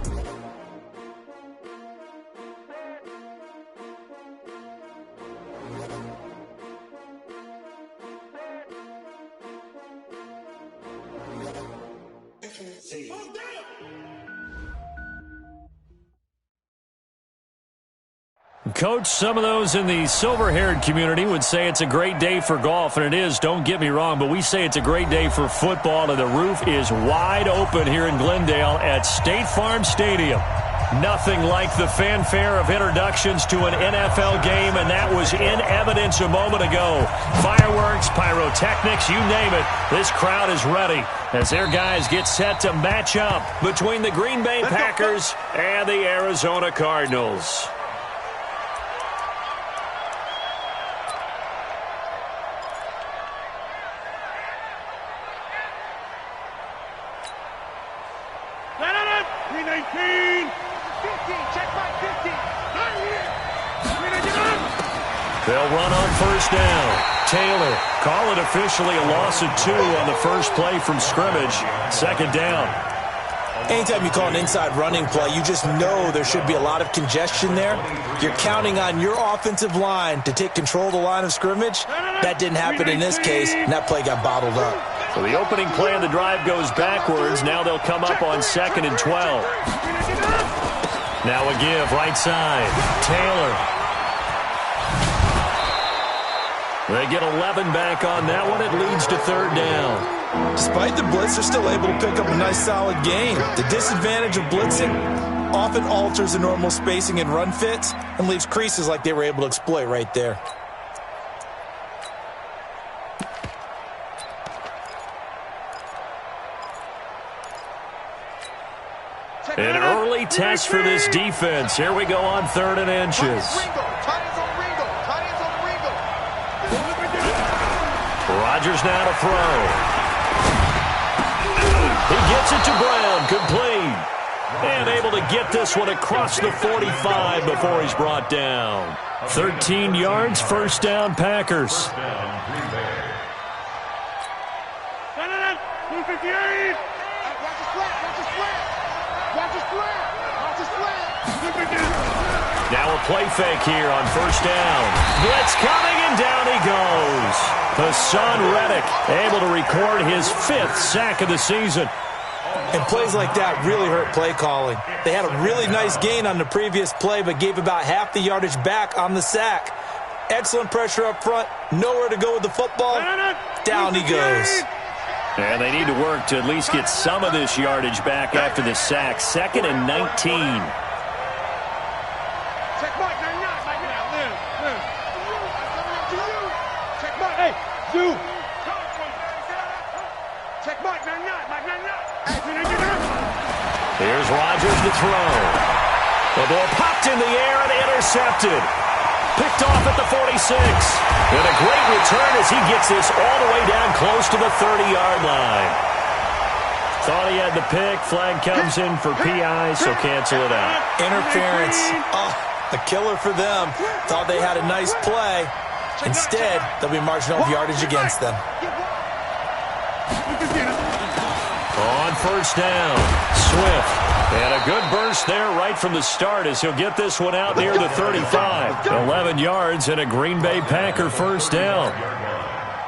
Coach, some of those in the silver-haired community would say it's a great day for golf, and it is, don't get me wrong, but we say it's a great day for football, and the roof is wide open here in Glendale at State Farm Stadium. Nothing like the fanfare of introductions to an NFL game, and that was in evidence a moment ago. Fireworks, pyrotechnics, you name it. This crowd is ready as their guys get set to match up between the Green Bay Packers and the Arizona Cardinals. They'll run on first down. Taylor, call it officially a loss of 2 on the first play from scrimmage. Second down. Anytime you call an inside running play, you just know there should be a lot of congestion there. You're counting on your offensive line to take control of the line of scrimmage. That didn't happen in this case, and that play got bottled up. So the opening play of the drive goes backwards. Now they'll come up on 2nd and 12. Now a give, right side. Taylor. They get 11 back on that one. It leads to third down. Despite the blitz, they're still able to pick up a nice, solid gain. The disadvantage of blitzing often alters the normal spacing and run fits and leaves creases like they were able to exploit right there. An early test for this defense. Here we go on 3rd and inches. Rodgers now to throw. He gets it to Brown, complete. And able to get this one across the 45 before he's brought down. 13 yards, first down, Packers. 258. Now a play fake here on first down. Blitz coming, and down he goes. Hassan Reddick able to record his 5th sack of the season. And plays like that really hurt play calling. They had a really nice gain on the previous play, but gave about half the yardage back on the sack. Excellent pressure up front. Nowhere to go with the football. Down he goes. And they need to work to at least get some of this yardage back after the sack. 2nd and 19. Check Mike, Live. Check Mike, hey, you. Check Mike, Here's Rodgers to throw. The ball popped in the air and intercepted. Picked off at the 46. And a great return as he gets this all the way down close to the 30-yard line. Thought he had the pick. Flag comes in for PI, so cancel it out. Interference. Oh, a killer for them. Thought they had a nice play. Instead, they'll be marginal yardage against them. On first down, Swift. And a good burst there right from the start as he'll get this one out near the 35. 11 yards and a Green Bay Packer first down.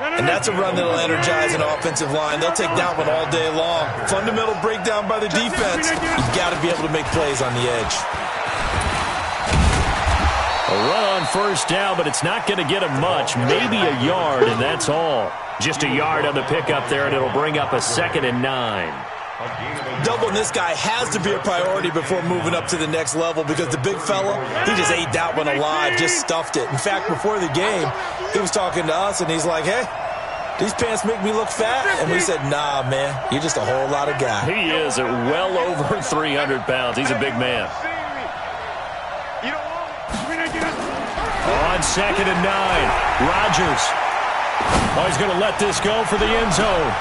And that's a run that'll energize an offensive line. They'll take that one all day long. Fundamental breakdown by the defense. You've got to be able to make plays on the edge. A run on first down, but it's not going to get him much. Maybe a yard, and that's all. Just a yard on the pickup there, and it'll bring up a 2nd and 9. Doubling this guy has to be a priority before moving up to the next level because the big fella, he just ate that one alive, just stuffed it. In fact, before the game, he was talking to us, and he's like, hey, these pants make me look fat? And we said, nah, man, you're just a whole lot of guy. He is at well over 300 pounds. He's a big man. On 2nd and 9, Rodgers. Oh, he's going to let this go for the end zone.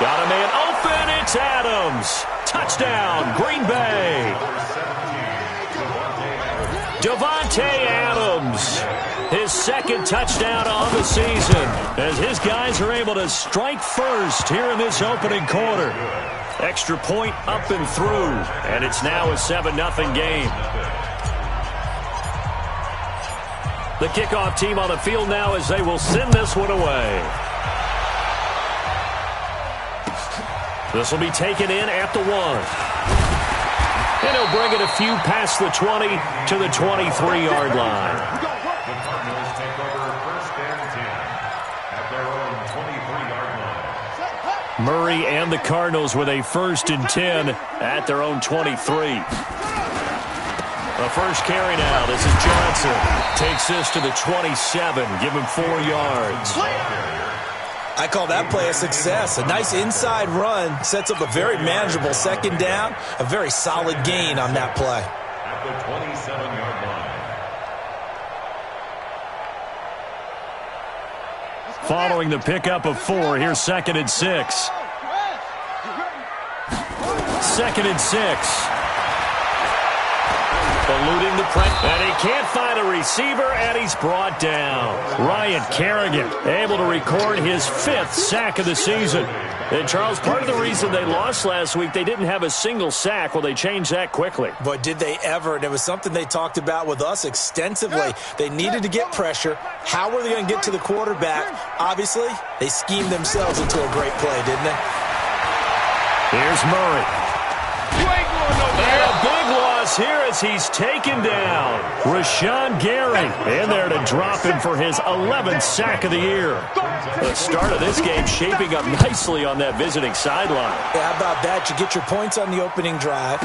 Got a man open. It's Adams. Touchdown, Green Bay. Davante Adams. His 2nd touchdown on the season as his guys are able to strike first here in this opening quarter. Extra point up and through, and it's now a 7-0 game. The kickoff team on the field now as they will send this one away. This will be taken in at the 1. And he'll bring it a few past the 20 to the 23-yard line. The Cardinals take over 1st and 10 at their own 23-yard line. Murray and the Cardinals with a 1st and 10 at their own 23. The first carry now. This is Johnson. Takes this to the 27. Give him 4 yards. I call that play a success. A nice inside run sets up a very manageable 2nd down. A very solid gain on that play. At the 27-yard line. Following the pickup of 4, here's 2nd and 6. 2nd and 6. Eluding the press, and he can't find a receiver, and he's brought down. Ryan Kerrigan able to record his 5th sack of the season. And, Charles, part of the reason they lost last week, they didn't have a single sack. Well, they changed that quickly. But did they ever? And it was something they talked about with us extensively. They needed to get pressure. How were they going to get to the quarterback? Obviously, they schemed themselves into a great play, didn't they? Here's Murray. You ain't going nowhere. And a big loss loss here as he's taken down. Rashawn Gary in there to drop him for his 11th sack of the year. The start of this game shaping up nicely on that visiting sideline. Yeah, how about that? You get your points on the opening drive.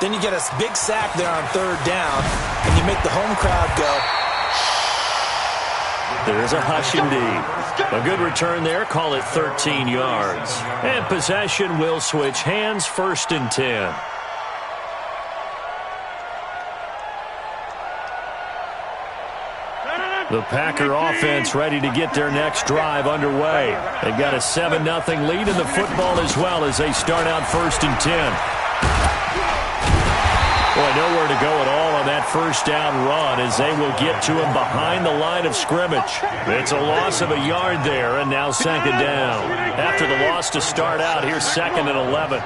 Then you get a big sack there on third down, and you make the home crowd go. There's a hush indeed. A good return there. Call it 13 yards. And possession will switch hands, 1st and 10. The Packer offense ready to get their next drive underway. They've got a 7-0 lead in the football as well as they start out 1st and 10. Boy, nowhere to go at all on that first down run as they will get to him behind the line of scrimmage. It's a loss of a yard there, and now 2nd down. After the loss to start out, here's 2nd and 11.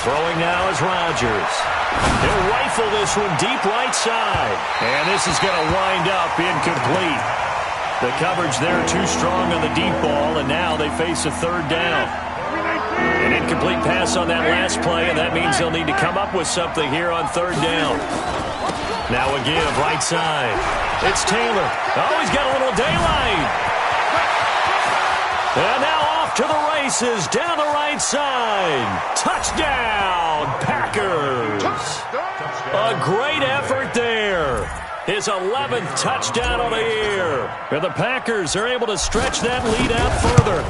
Throwing now is Rodgers. He'll rifle this one deep right side. And this is going to wind up incomplete. The coverage there too strong on the deep ball, and now they face a 3rd down. An incomplete pass on that last play, and that means they'll need to come up with something here on 3rd down. Now again, right side. It's Taylor. Oh, he's got a little daylight. And now off to the races down the right side. Touchdown, Packers. A great effort there. His 11th touchdown of the year. And the Packers are able to stretch that lead out further.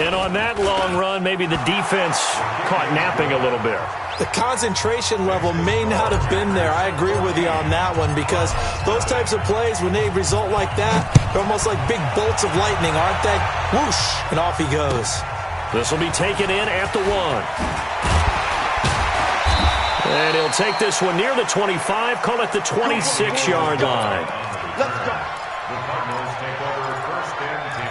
And on that long run, maybe the defense caught napping a little bit. The concentration level may not have been there. I agree with you on that one because those types of plays, when they result like that, they're almost like big bolts of lightning, aren't they? Whoosh, and off he goes. This will be taken in at the 1. And he'll take this one near the 25, call it the 26-yard line. Let's go. The Cardinals take over 1st and 10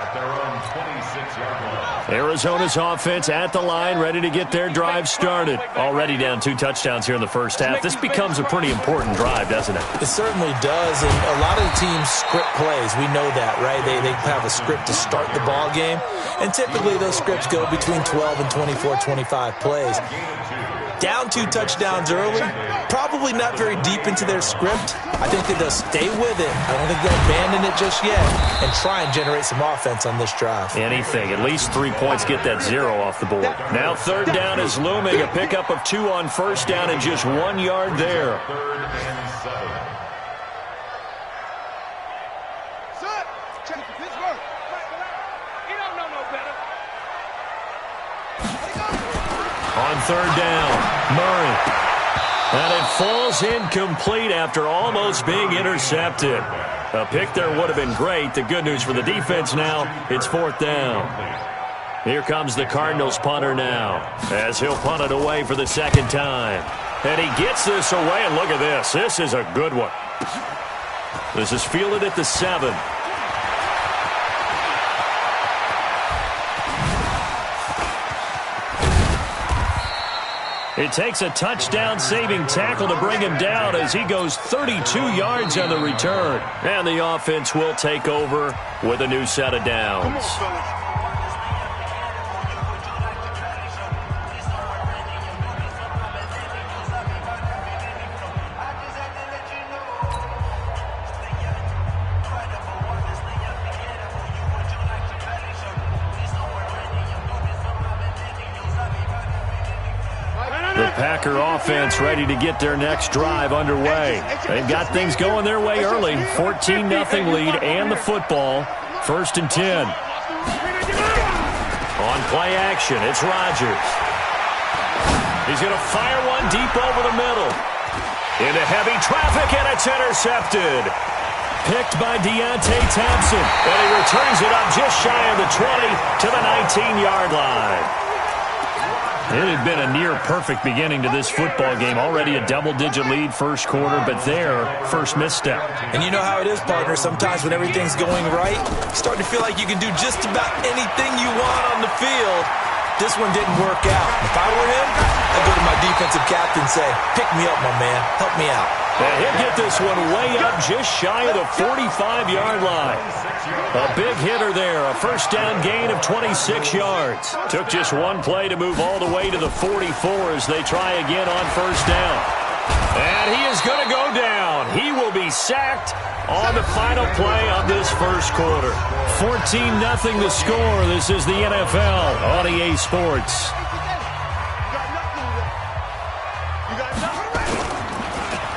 at their own 26-yard line. Arizona's offense at the line, ready to get their drive started. Already down 2 touchdowns here in the first half. This becomes a pretty important drive, doesn't it? It certainly does, and a lot of the teams script plays. We know that, right? They have a script to start the ball game, and typically those scripts go between 12 and 24, 25 plays. Down 2 touchdowns early, probably not very deep into their script. I think that they'll stay with it. I don't think they'll abandon it just yet and try and generate some offense on this drive. Anything. At least 3 points, get that 0 off the board. Now 3rd down is looming. A pickup of 2 on 1st down and just 1 yard there. 3rd and 7. Son, check the Pittsburgh. You don't know no better. On 3rd down, Murray. And it falls incomplete after almost being intercepted. A pick there would have been great. The good news for the defense now, it's 4th down. Here comes the Cardinals punter now as he'll punt it away for the 2nd time. And he gets this away, and look at this. This is a good one. This is fielded at the 7. It takes a touchdown-saving tackle to bring him down as he goes 32 yards on the return. And the offense will take over with a new set of downs. The Packer offense ready to get their next drive underway. They've got things going their way early. 14-0 lead and the football. 1st and 10. On play action, it's Rodgers. He's going to fire one deep over the middle. Into heavy traffic, and it's intercepted. Picked by Deontay Thompson. And he returns it up just shy of the 20 to the 19-yard line. It had been a near-perfect beginning to this football game. Already a double-digit lead first quarter, but their first misstep. And you know how it is, partner. Sometimes when everything's going right, you start to feel like you can do just about anything you want on the field. This one didn't work out. If I were him, I'd go to my defensive captain and say, pick me up, my man. Help me out. And he'll get this one way up just shy of the 45-yard line. A big hitter there, a first down gain of 26 yards. Took just one play to move all the way to the 44 as they try again on first down. And he is going to go down. He will be sacked on the final play of this first quarter. 14-0 the score. This is the NFL on EA Sports.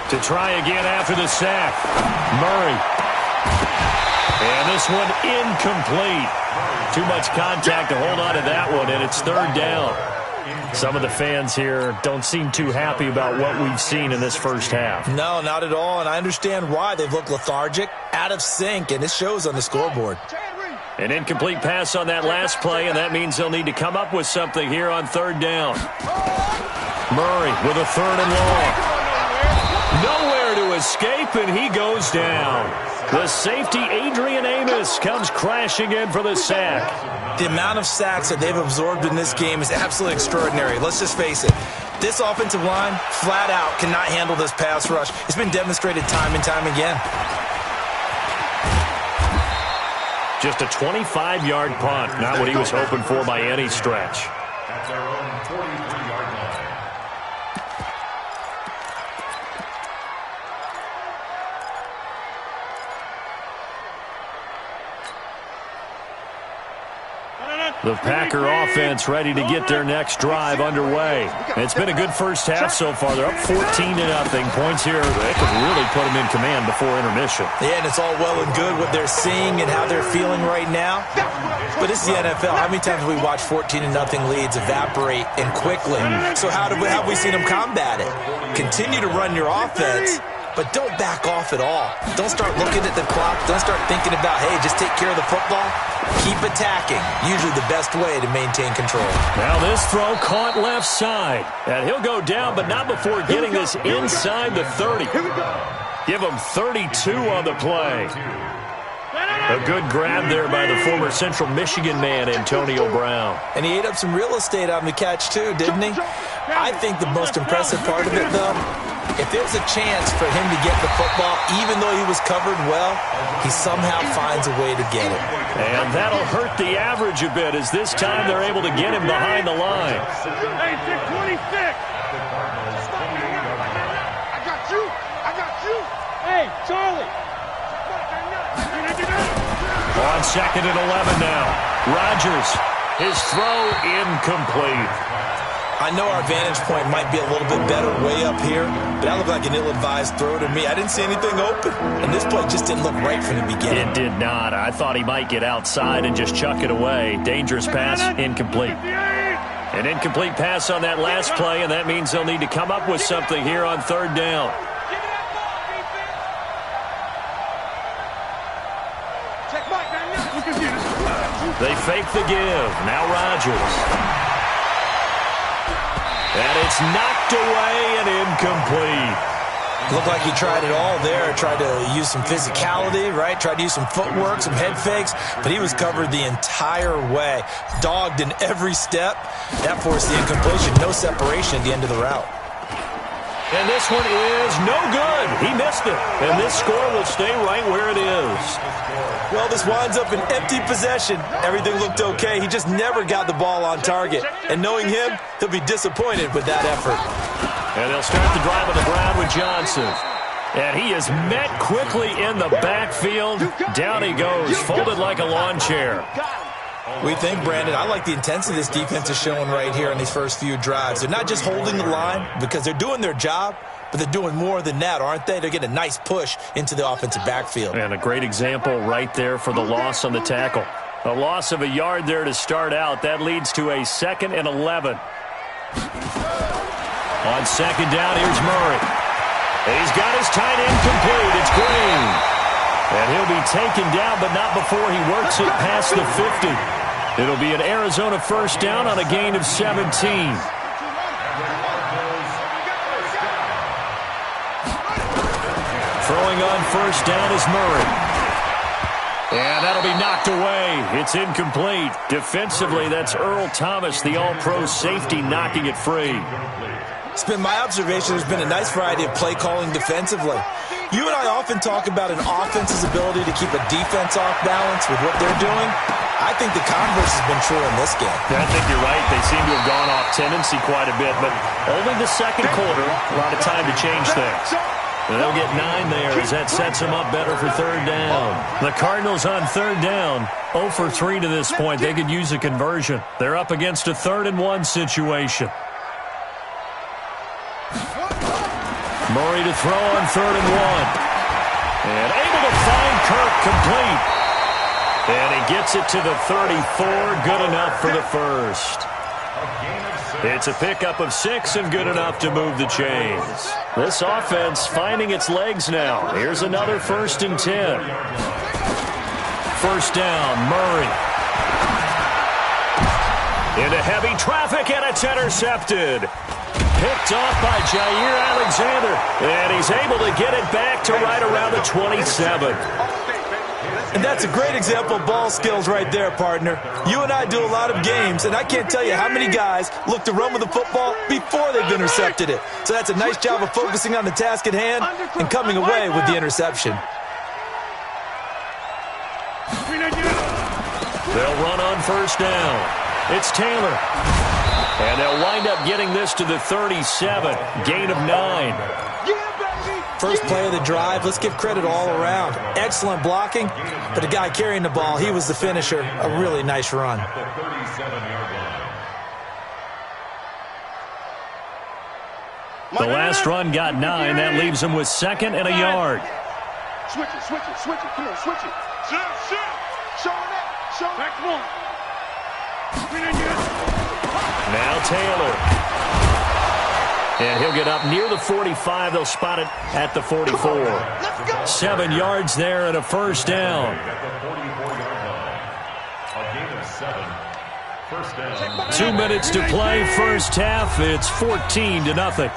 To try again after the sack. Murray. And this one incomplete. Too much contact to hold on to that one, and it's third down. Some of the fans here don't seem too happy about what we've seen in this first half. No, not at all, and I understand why. They've looked lethargic, out of sync, and it shows on the scoreboard. An incomplete pass on that last play, and that means they'll need to come up with something here on third down. Murray with a third and long. Nowhere to escape, and he goes down. The safety, Adrian Amos, comes crashing in for the sack. The amount of sacks that they've absorbed in this game is absolutely extraordinary. Let's just face it. This offensive line, flat out, cannot handle this pass rush. It's been demonstrated time and time again. Just a 25-yard punt, not what he was hoping for by any stretch. At their own 43-yard line. The Packer offense ready to get their next drive underway. It's been a good first half so far. They're up 14-0. Points here that could really put them in command before intermission. Yeah, and it's all well and good what they're seeing and how they're feeling right now. But it's the NFL. How many times have we watched 14-0 leads evaporate and quickly? So how have we seen them combat it? Continue to run your offense, but don't back off at all. Don't start looking at the clock. Don't start thinking about, hey, just take care of the football. Keep attacking. Usually the best way to maintain control. Now this throw caught left side. And he'll go down, but not before getting this inside the 30. Give him 32 on the play. A good grab there by the former Central Michigan man, Antonio Brown. And he ate up some real estate on the catch, too, didn't he? I think the most impressive part of it, though, if there's a chance for him to get the football, even though he was covered well, he somehow finds a way to get it. And that'll hurt the average a bit as this time they're able to get him behind the line. Hey, 26. I got you. I got you. Hey, Charlie. On second and 11 now. Rodgers, his throw incomplete. I know our vantage point might be a little bit better way up here, but that looked like an ill-advised throw to me. I didn't see anything open, and this play just didn't look right from the beginning. It did not. I thought he might get outside and just chuck it away. Dangerous pass, incomplete. An incomplete pass on that last play, and that means they'll need to come up with something here on third down. They fake the give. Now Rodgers. And it's knocked away and incomplete. Looked like he tried it all there. Tried to use some physicality, right? Tried to use some footwork, some head fakes, but he was covered the entire way. Dogged in every step. That forced the incompletion. No separation at the end of the route. And this one is no good. He missed it. And this score will stay right where it is. Well, this winds up an empty possession. Everything looked okay. He just never got the ball on target. And knowing him, he'll be disappointed with that effort. And they'll start the drive on the ground with Johnson. And he is met quickly in the backfield. Down he goes, folded like a lawn chair. We think, Brandon, I like the intensity this defense is showing right here in these first few drives. They're not just holding the line because they're doing their job, but they're doing more than that, aren't they? They're getting a nice push into the offensive backfield. And a great example right there for the loss on the tackle. A loss of a yard there to start out. That leads to a 2nd and 11. On second down, here's Murray. And he's got his tight end complete. It's Green. And he'll be taken down, but not before he works it past the 50. It'll be an Arizona first down on a gain of 17. Throwing on first down is Murray. And that'll be knocked away. It's incomplete. Defensively, that's Earl Thomas, the all-pro safety, knocking it free. It's been my observation there's been a nice variety of play calling defensively. You and I often talk about an offense's ability to keep a defense off balance with what they're doing. I think the converse has been true in this game. Yeah, I think you're right. They seem to have gone off tendency quite a bit, but only the second quarter, a lot of time to change things. And they'll get 9 there as that sets them up better for third down. The Cardinals on third down, 0 for 3 to this point. They could use a conversion. They're up against a 3rd-and-1 situation. Murray to throw on 3rd-and-1. And able to find Kirk complete. And he gets it to the 34, good enough for the first. It's a pickup of 6 and good enough to move the chains. This offense finding its legs now. Here's another 1st and 10. First down, Murray. Into heavy traffic, and it's intercepted. Picked off by Jair Alexander, and he's able to get it back to right around the 27. And that's a great example of ball skills right there, partner. You and I do a lot of games, and I can't tell you how many guys look to run with the football before they've intercepted it. So that's a nice job of focusing on the task at hand and coming away with the interception. They'll run on first down. It's Taylor. And they'll wind up getting this to the 37. Gain of 9. First play of the drive, let's give credit all around. Excellent blocking, but the guy carrying the ball, he was the finisher. A really nice run. The last run got 9. That leaves him with 2nd and a yard. Switch it, switch it, switch it. Come on, switch it. Show it up. Show it. Back one. Now Taylor. And he'll get up near the 45. They'll spot it at the 44. 7 yards there and a first down. 2 minutes to play, first half. It's 14-0.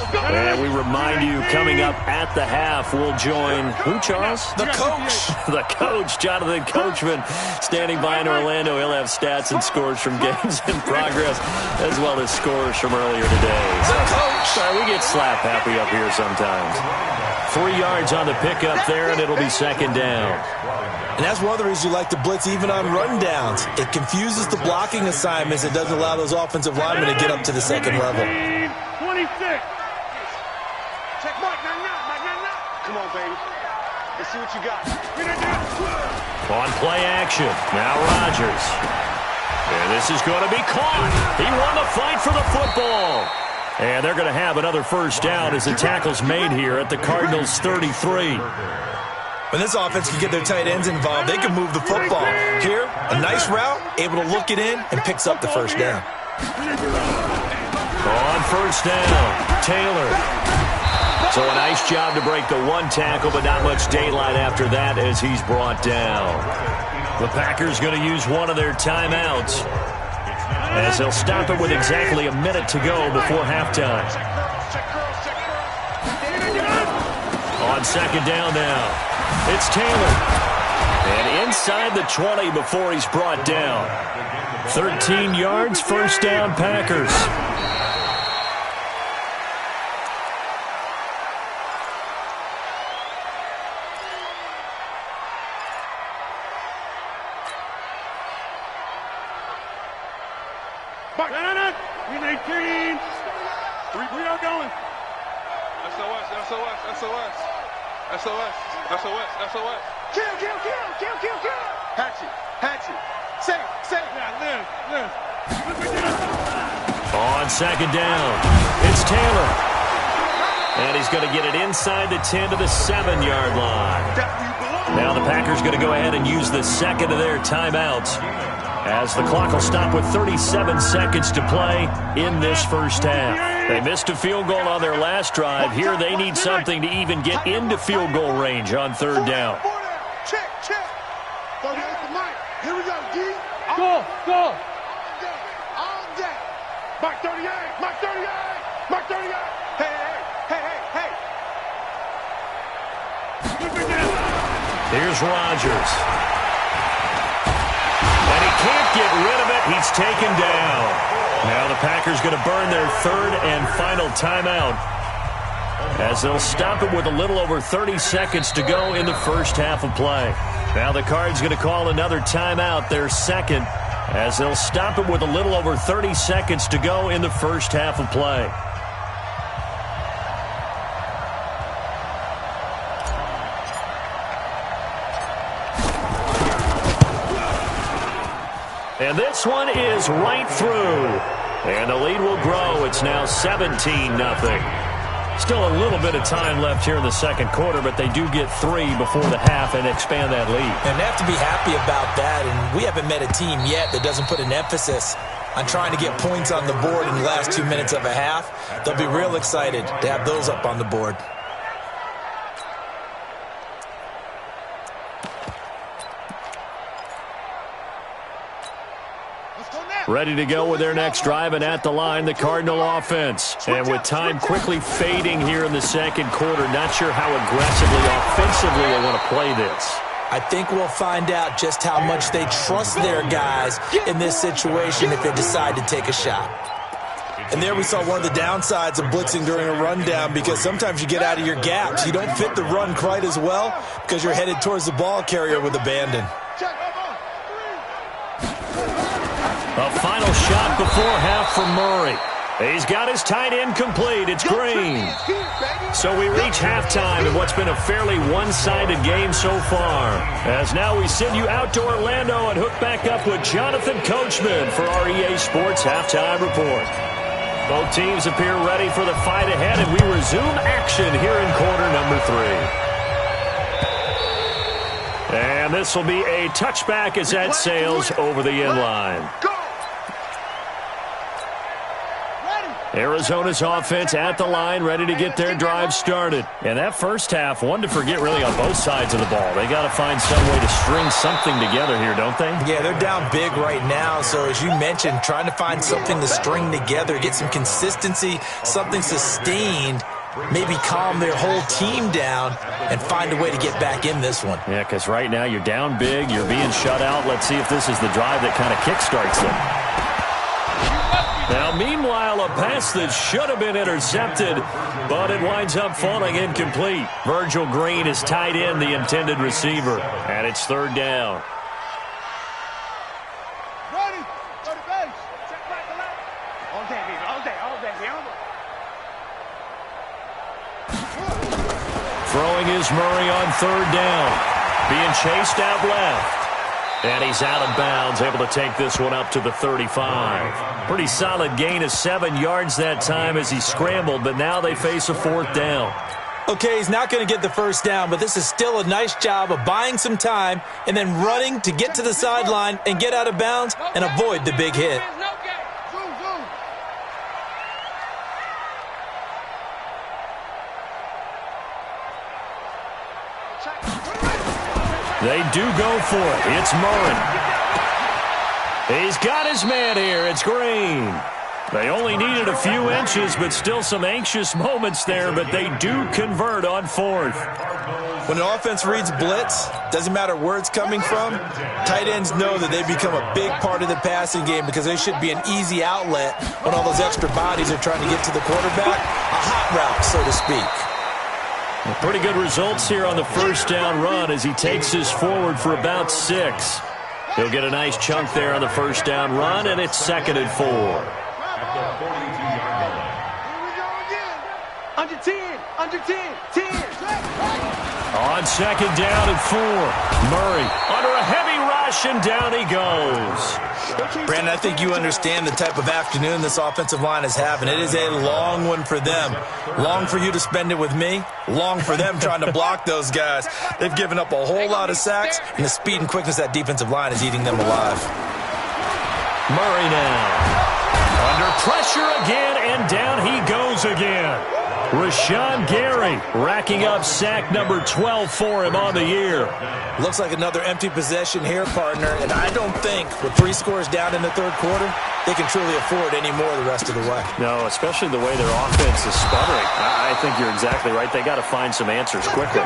And we remind you, coming up at the half, we'll join who, Charles? The coach. The coach, Jonathan Coachman, standing by in Orlando. He'll have stats and scores from games in progress, as well as scores from earlier today. The coach. Sorry, we get slap happy up here sometimes. 3 yards on the pickup there, and it'll be 2nd down. And that's one of the reasons you like to blitz even on rundowns. It confuses the blocking assignments. It doesn't allow those offensive linemen to get up to the second level. 26. Check Mike, come on, baby. Let's see what you got. On play action, now Rodgers. And this is going to be caught. He won the fight for the football. And they're going to have another first down as the tackle's made here at the Cardinals' 33. When this offense can get their tight ends involved, they can move the football. Here, a nice route, able to look it in, and picks up the first down. On first down, Taylor. So a nice job to break the 1 tackle, but not much daylight after that as he's brought down. The Packers going to use one of their timeouts as they'll stop it with exactly a minute to go before halftime. On second down now, it's Taylor. And inside the 20 before he's brought down. 13 yards, first down, Packers. We need 18. We are going. SOS, SOS, SOS. SOS, SOS, SOS. Kill. Hatchet. Save. Yeah, live. On second down, it's Taylor. And he's going to get it inside the 10 to the 7-yard line. Now the Packers going to go ahead and use the second of their timeouts, as the clock will stop with 37 seconds to play in this first half. They missed a field goal on their last drive. Here they need something to even get into field goal range on third down. Check. 38 to Mike. Here we go, D. Go. All day. Mike 38. Hey. Here's Rodgers. And he can't get rid of it. He's taken down. Now the Packers going to burn their third and final timeout, as they'll stop it with a little over 30 seconds to go in the first half of play. Now the Cards going to call another timeout, their second, as they'll stop it with a little over 30 seconds to go in the first half of play. And this one is right through. And the lead will grow. It's now 17-0. Still a little bit of time left here in the second quarter, but they do get 3 before the half and expand that lead. And they have to be happy about that. And we haven't met a team yet that doesn't put an emphasis on trying to get points on the board in the last 2 minutes of a half. They'll be real excited to have those up on the board. Ready to go with their next drive, and at the line, the Cardinal offense. And with time quickly fading here in the second quarter, not sure how aggressively, offensively they want to play this. I think we'll find out just how much they trust their guys in this situation if they decide to take a shot. And there we saw one of the downsides of blitzing during a rundown, because sometimes you get out of your gaps. You don't fit the run quite as well because you're headed towards the ball carrier with abandon. A final shot before half from Murray. He's got his tight end complete. It's Green. So we reach halftime in what's been a fairly one-sided game so far. As now we send you out to Orlando and hook back up with Jonathan Coachman for our EA Sports Halftime Report. Both teams appear ready for the fight ahead, and we resume action here in quarter number 3. And this will be a touchback as that sails over the end line. Arizona's offense at the line, ready to get their drive started. And that first half, one to forget really on both sides of the ball. They got to find some way to string something together here, don't they? Yeah, they're down big right now. So as you mentioned, trying to find something to string together, get some consistency, something sustained, maybe calm their whole team down and find a way to get back in this one. Yeah, because right now you're down big, you're being shut out. Let's see if this is the drive that kind of kickstarts them. Now, meanwhile, a pass that should have been intercepted, but it winds up falling incomplete. Virgil Green is tied in, the intended receiver, and it's third down. Ready? Go to base. Check back the left. All day, baby. All day. All day. Throwing is Murray on third down. Being chased out left. And he's out of bounds, able to take this one up to the 35. Pretty solid gain of 7 yards that time as he scrambled, but now they face a fourth down. Okay, he's not going to get the first down, but this is still a nice job of buying some time and then running to get to the sideline and get out of bounds and avoid the big hit. They do go for it. It's Murray. He's got his man here. It's Green. They only needed a few inches, but still some anxious moments there, but they do convert on fourth. When an offense reads blitz, doesn't matter where it's coming from, tight ends know that they become a big part of the passing game because they should be an easy outlet when all those extra bodies are trying to get to the quarterback. A hot route, so to speak. Pretty good results here on the first down run as he takes this forward for about 6. He'll get a nice chunk there on the first down run, and it's 2nd and 4. Under 10. Under 10. 10. On 2nd down and 4. Murray under a heavy rush, and down he goes. Brandon, I think you understand the type of afternoon this offensive line is having. It is a long one for them. Long for you to spend it with me. Long for them trying to block those guys. They've given up a whole lot of sacks, and the speed and quickness of that defensive line is eating them alive. Murray now. Under pressure again, and down he goes again. Rashawn Gary racking up sack number 12 for him on the year. Looks like another empty possession here, partner, and I don't think with 3 scores down in the third quarter, they can truly afford any more the rest of the way. No, especially the way their offense is sputtering. I think you're exactly right. They got to find some answers quickly.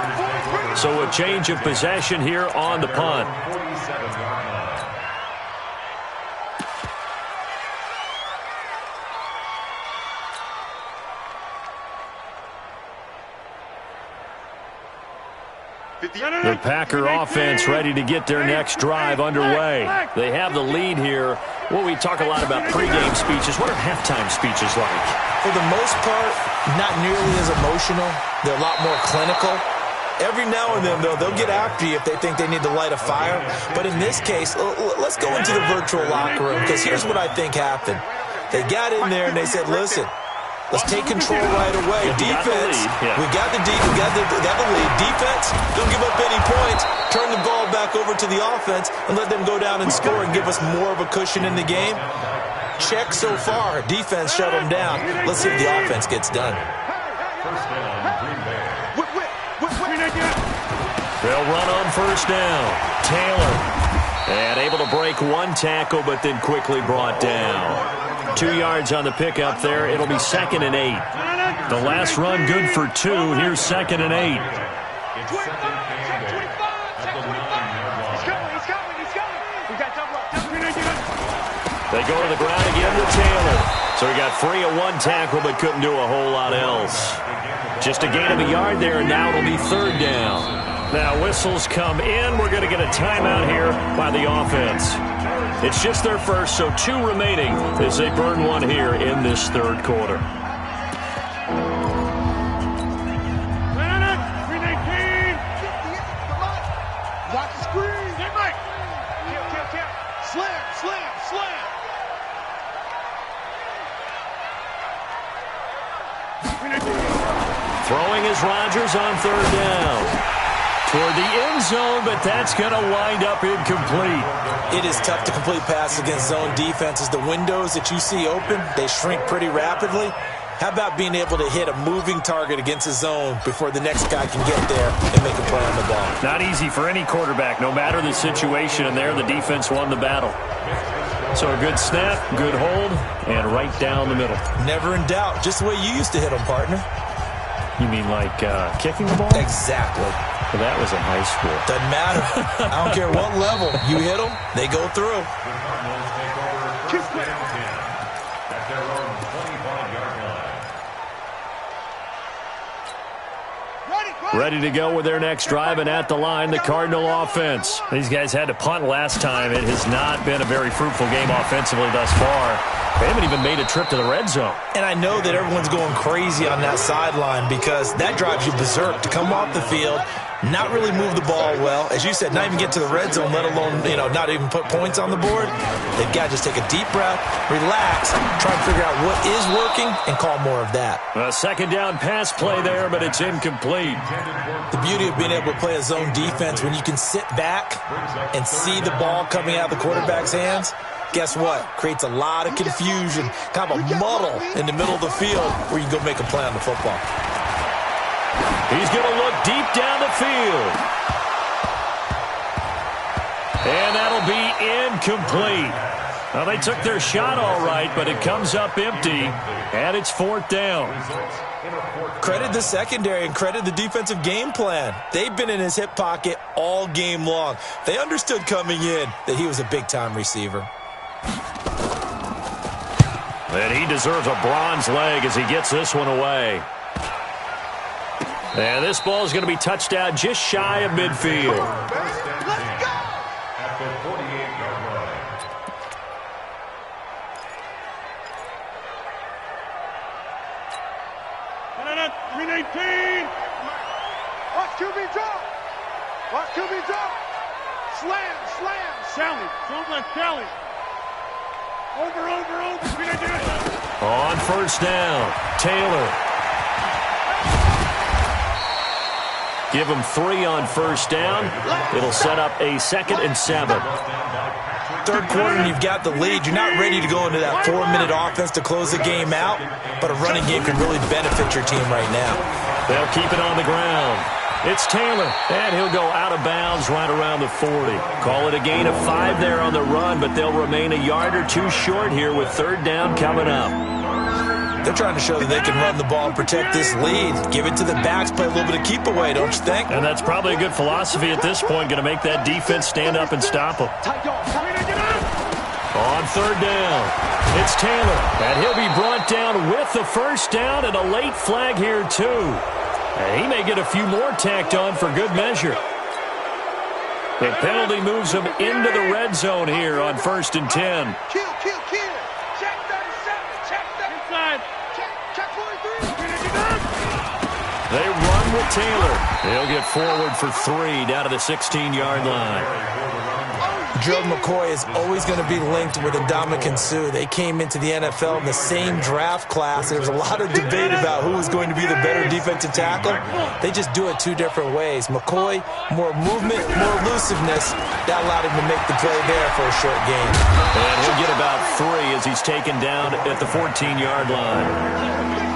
So a change of possession here on the punt. The Packer offense ready to get their next drive underway. They have the lead here. Well, we talk a lot about pregame speeches. What are halftime speeches like? For the most part, not nearly as emotional. They're a lot more clinical. Every now and then, though, they'll get after you if they think they need to light a fire. But in this case, let's go into the virtual locker room, because here's what I think happened. They got in there and they said, listen, let's take control right away. Defense, we got the lead. Defense, don't give up any points. Turn the ball back over to the offense and let them go down and score and give us more of a cushion in the game. Check so far. Defense shut them down. Let's see if the offense gets done. First down, Green Bay. They'll run on first down. Taylor. And able to break one tackle, but then quickly brought down. 2 yards on the pickup there. It'll be 2nd and 8. The last run good for 2. Here's 2nd and 8. It's 2nd and 8 at the 9-yard line. They go to the ground again to Taylor. So he got free of one tackle, but couldn't do a whole lot else. Just a gain of a yard there, and now it'll be 3rd down. Now whistles come in. We're going to get a timeout here by the offense. It's just their first, so 2 remaining as they burn one here in this 3rd quarter. Watch the screen. Get Mike. Slam. Throwing is Rodgers on 3rd down. Toward the end zone, but that's going to wind up incomplete. It is tough to complete passes against zone defenses. The windows that you see open, they shrink pretty rapidly. How about being able to hit a moving target against a zone before the next guy can get there and make a play on the ball? Not easy for any quarterback, no matter the situation, and there the defense won the battle. So a good snap, good hold, and right down the middle. Never in doubt. Just the way you used to hit them, partner. You mean like kicking the ball? Exactly. Well, that was in high school. Doesn't matter. I don't care what level. You hit them, they go through. The Cardinals take over first and 10 at their own 25-yard line. Ready to go with their next drive, and at the line, the Cardinal offense. These guys had to punt last time. It has not been a very fruitful game offensively thus far. They haven't even made a trip to the red zone. And I know that everyone's going crazy on that sideline because that drives you berserk to come off the field, not really move the ball well. As you said, not even get to the red zone, let alone, not even put points on the board. They've got to just take a deep breath, relax, try to figure out what is working, and call more of that. A 2nd down pass play there, but it's incomplete. The beauty of being able to play a zone defense when you can sit back and see the ball coming out of the quarterback's hands, guess what? Creates a lot of confusion, kind of a muddle in the middle of the field where you can go make a play on the football. He's going to look deep down the field. And that'll be incomplete. Well, they took their shot all right, but it comes up empty, and it's 4th down. Credit the secondary and credit the defensive game plan. They've been in his hip pocket all game long. They understood coming in that he was a big-time receiver. And he deserves a bronze leg as he gets this one away. And this ball is going to be touched out just shy of midfield. Let's go! At the 48-yard line. Watch QB drop. Watch QB drop. Slam. Sally. Don't let Sally. Over. On first down, Taylor. Give him 3 on first down. It'll set up a 2nd and 7. 3rd quarter and you've got the lead. You're not ready to go into that 4-minute offense to close the game out, but a running game can really benefit your team right now. They'll keep it on the ground. It's Taylor, and he'll go out of bounds right around the 40. Call it a gain of 5 there on the run, but they'll remain a yard or 2 short here with 3rd down coming up. They're trying to show that they can run the ball and protect this lead. Give it to the backs, play a little bit of keep away, don't you think? And that's probably a good philosophy at this point, going to make that defense stand up and stop them. On 3rd down, it's Taylor, and he'll be brought down with the first down and a late flag here too. And he may get a few more tacked on for good measure. The penalty moves him into the red zone here on 1st and 10. Kill. Check 37. Check that. Inside. Check 43. They run with Taylor. He'll get forward for 3 down to the 16-yard line. Gerald McCoy is always going to be linked with Ndamukong Suh. They came into the NFL in the same draft class. There was a lot of debate about who was going to be the better defensive tackle. They just do it 2 different ways. McCoy, more movement, more elusiveness. That allowed him to make the play there for a short gain. And he'll get about 3 as he's taken down at the 14-yard line.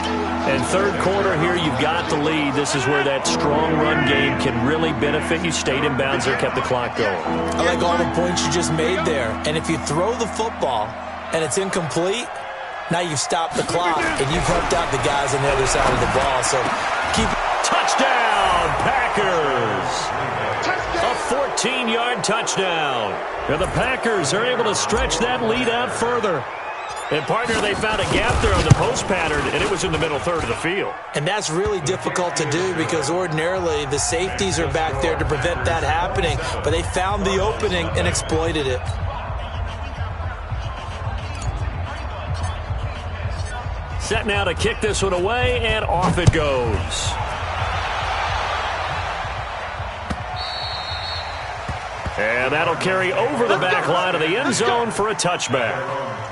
And third quarter here, you've got the lead. This is where that strong run game can really benefit you. Stayed in bounds there, kept the clock going. I like all the points you just made there. And if you throw the football and it's incomplete, now you've stopped the clock and you've helped out the guys on the other side of the ball. So keep touchdown, Packers! A 14-yard touchdown. And the Packers are able to stretch that lead out further. And, partner, they found a gap there on the post pattern, and it was in the middle third of the field. And that's really difficult to do because ordinarily the safeties are back there to prevent that happening. But they found the opening and exploited it. Set now to kick this one away, and off it goes. And that'll carry over the back line of the end zone for a touchback.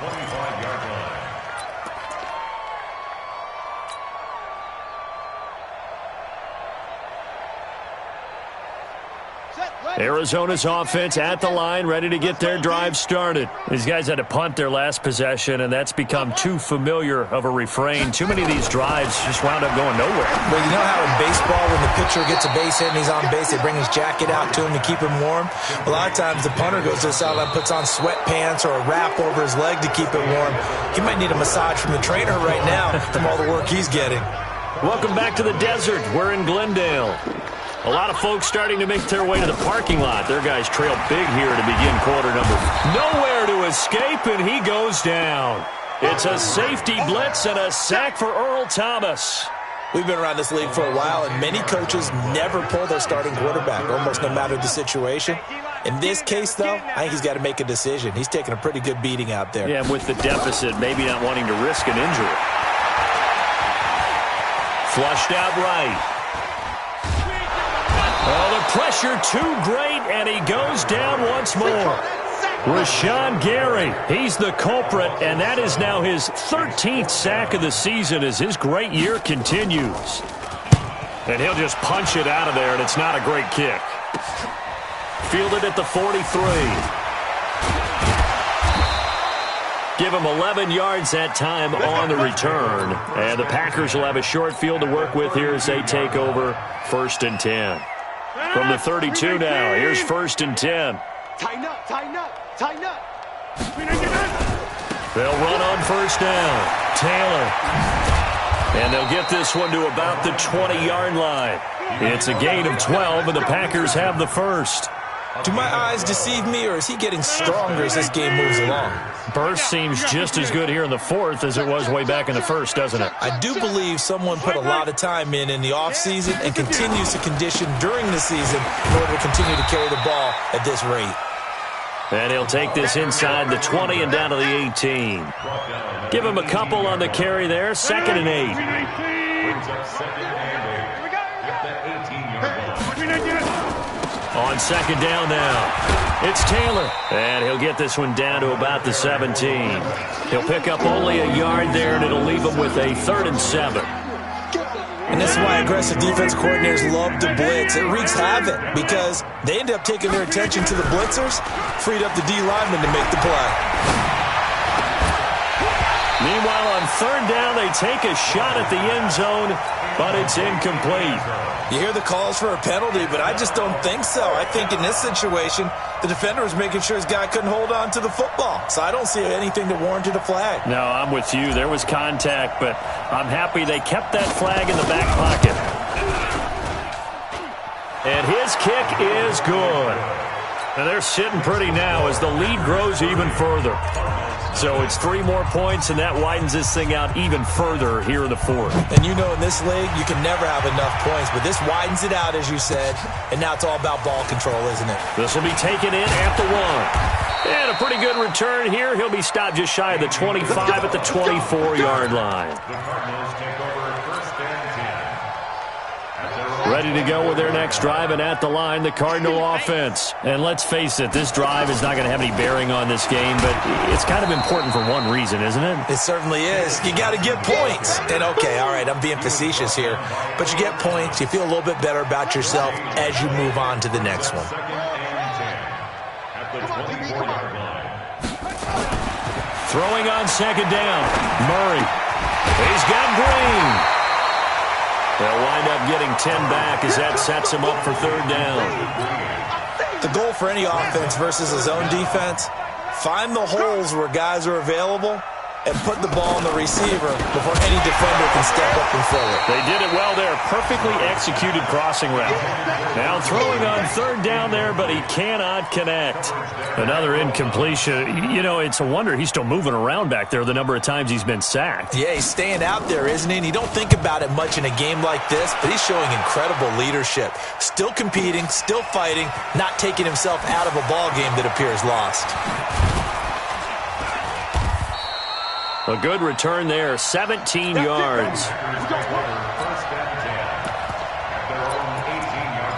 Arizona's offense at the line, ready to get their drive started. These guys had to punt their last possession, and that's become too familiar of a refrain. Too many of these drives just wound up going nowhere. Well, you know how in baseball, when the pitcher gets a base hit and he's on base, they bring his jacket out to him to keep him warm? A lot of times the punter goes to the sideline, puts on sweatpants or a wrap over his leg to keep it warm. He might need a massage from the trainer right now from all the work he's getting. Welcome back to the desert. We're in Glendale. A lot of folks starting to make their way to the parking lot. Their guys trail big here to begin quarter number. Nowhere to escape, and he goes down. It's a safety blitz and a sack for Earl Thomas. We've been around this league for a while, and many coaches never pull their starting quarterback, almost no matter the situation. In this case, though, I think he's got to make a decision. He's taking a pretty good beating out there. Yeah, with the deficit, maybe not wanting to risk an injury. Flushed out right. Oh, the pressure too great, and he goes down once more. Rashawn Gary, he's the culprit, and that is now his 13th sack of the season as his great year continues. And he'll just punch it out of there, and it's not a great kick. Fielded at the 43. Give him 11 yards that time on the return. And the Packers will have a short field to work with here as they take over 1st and 10. From the 32 now, here's 1st and 10. Tighten up. They'll run on 1st down. Taylor. And they'll get this one to about the 20-yard line. It's a gain of 12, and the Packers have the first. Do my eyes deceive me, or is he getting stronger as this game moves along? Burst seems just as good here in the 4th as it was way back in the 1st, doesn't it? I do believe someone put a lot of time in the offseason and continues to condition during the season in order to continue to carry the ball at this rate. And he'll take this inside the 20 and down to the 18. Give him a couple on the carry there. 2nd and 8. Brings up 2nd and 8 at the 18-yard line. On 2nd down now, it's Taylor. And he'll get this one down to about the 17. He'll pick up only a yard there, and it'll leave him with a 3rd and 7. And this is why aggressive defense coordinators love to blitz. It wreaks havoc because they end up taking their attention to the blitzers, freed up the D lineman to make the play. Meanwhile, on 3rd down, they take a shot at the end zone, but it's incomplete. You hear the calls for a penalty, but I just don't think so. I think in this situation, the defender was making sure his guy couldn't hold on to the football. So I don't see anything that warranted a flag. No, I'm with you. There was contact, but I'm happy they kept that flag in the back pocket. And his kick is good. And they're sitting pretty now as the lead grows even further. So it's 3 more points, and that widens this thing out even further here in the fourth. And you know in this league, you can never have enough points, but this widens it out, as you said, and now it's all about ball control, isn't it? This will be taken in at the 1. And a pretty good return here. He'll be stopped just shy of the 25 at the 24-yard line. The Cardinals take over first and 10. Ready to go with their next drive, and at the line, the Cardinal offense. And let's face it, this drive is not going to have any bearing on this game, but it's kind of important for one reason, isn't it? It certainly is. You got to get points. And, okay, all right, I'm being facetious here, but you get points, you feel a little bit better about yourself as you move on to the next one. Second and 10 at the 24-yard line. Throwing on second down, Murray. He's got Green. They'll wind up getting 10 back as that sets him up for third down. The goal for any offense versus a zone defense, find the holes where guys are available and put the ball on the receiver before any defender can step up and fill it. They did it well there. Perfectly executed crossing route. Now throwing on third down there, but he cannot connect. Another incompletion. You know, it's a wonder he's still moving around back there the number of times he's been sacked. Yeah, he's staying out there, isn't he? And you don't think about it much in a game like this, but he's showing incredible leadership. Still competing, still fighting, not taking himself out of a ball game that appears lost. A good return there, 17 yards. First and 10 at their own 18-yard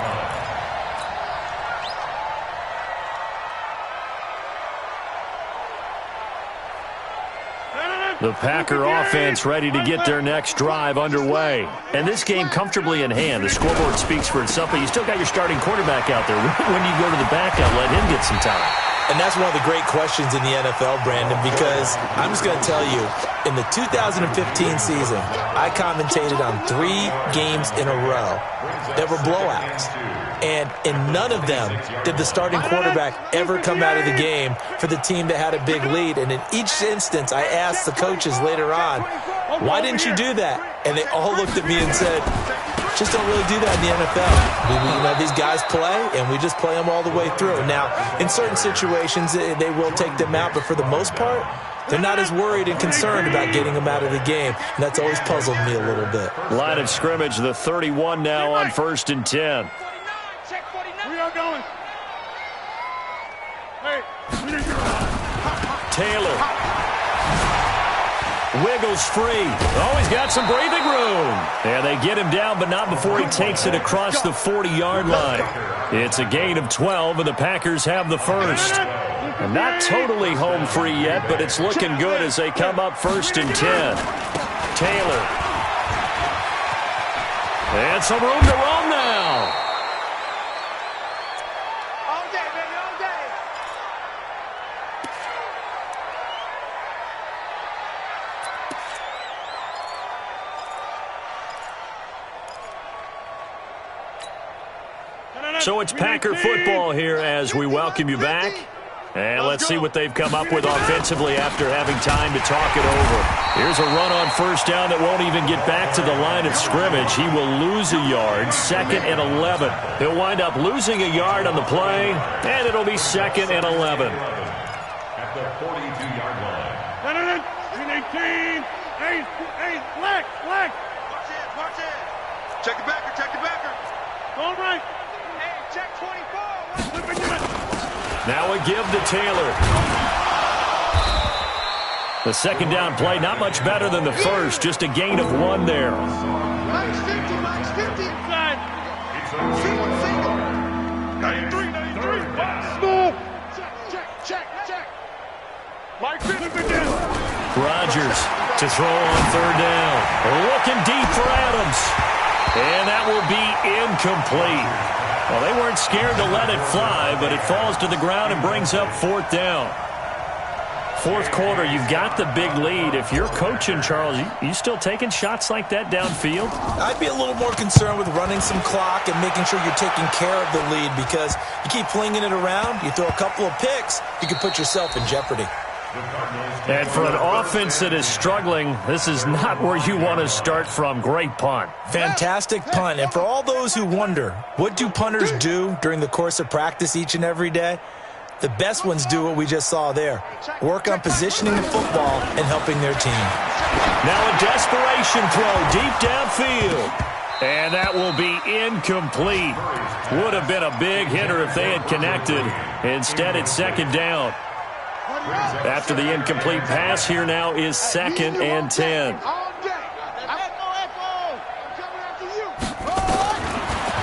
line. The Packer offense ready to get their next drive underway. And this game comfortably in hand. The scoreboard speaks for itself, but you still got your starting quarterback out there. When do you go to the backup, let him get some time? And that's one of the great questions in the NFL, Brandon, because I'm just going to tell you, in the 2015 season, I commentated on 3 games in a row that were blowouts. And in none of them did the starting quarterback ever come out of the game for the team that had a big lead. And in each instance, I asked the coaches later on, why didn't you do that? And they all looked at me and said, just don't really do that in the NFL. You know, these guys play, and we just play them all the way through. Now, in certain situations, they will take them out, but for the most part, they're not as worried and concerned about getting them out of the game, and that's always puzzled me a little bit. Line of scrimmage, the 31 now on first and 10. We are going. Hey, Taylor wiggles free. Oh, he's got some breathing room. And they get him down, but not before he takes it across the 40-yard line. It's a gain of 12, and the Packers have the first. And not totally home free yet, but it's looking good as they come up first and 10. Taylor. And some room to roam now. all day, baby, all day. So it's Packer football here as we welcome you back. And let's see what they've come up with offensively after having time to talk it over. Here's a run on first down that won't even get back to the line of scrimmage. He will lose a yard, 2nd and 11. He'll wind up losing a yard on the play, and it'll be 2nd and 11. At the 42-yard line. 18. Hey, black. March in. Check the backer. All right. Hey, check 24. Now a give to Taylor. The second down play, not much better than the first, just a gain of 1 there. Max 50. Inside. Single. 93. Small. Check. Mike 50. Rodgers to throw on third down. Looking deep for Adams. And that will be incomplete. Well, they weren't scared to let it fly, but it falls to the ground and brings up 4th down. Fourth quarter, you've got the big lead. If you're coaching, Charles, you still taking shots like that downfield? I'd be a little more concerned with running some clock and making sure you're taking care of the lead, because you keep flinging it around, you throw a couple of picks, you can put yourself in jeopardy. And for an offense that is struggling, this is not where you want to start from. Great punt. Fantastic punt. And for all those who wonder, what do punters do during the course of practice each and every day? The best ones do what we just saw there. Work on positioning the football and helping their team. Now a desperation throw deep downfield. And that will be incomplete. Would have been a big hitter if they had connected. Instead, it's second down. After the incomplete pass, here now is 2nd and 10.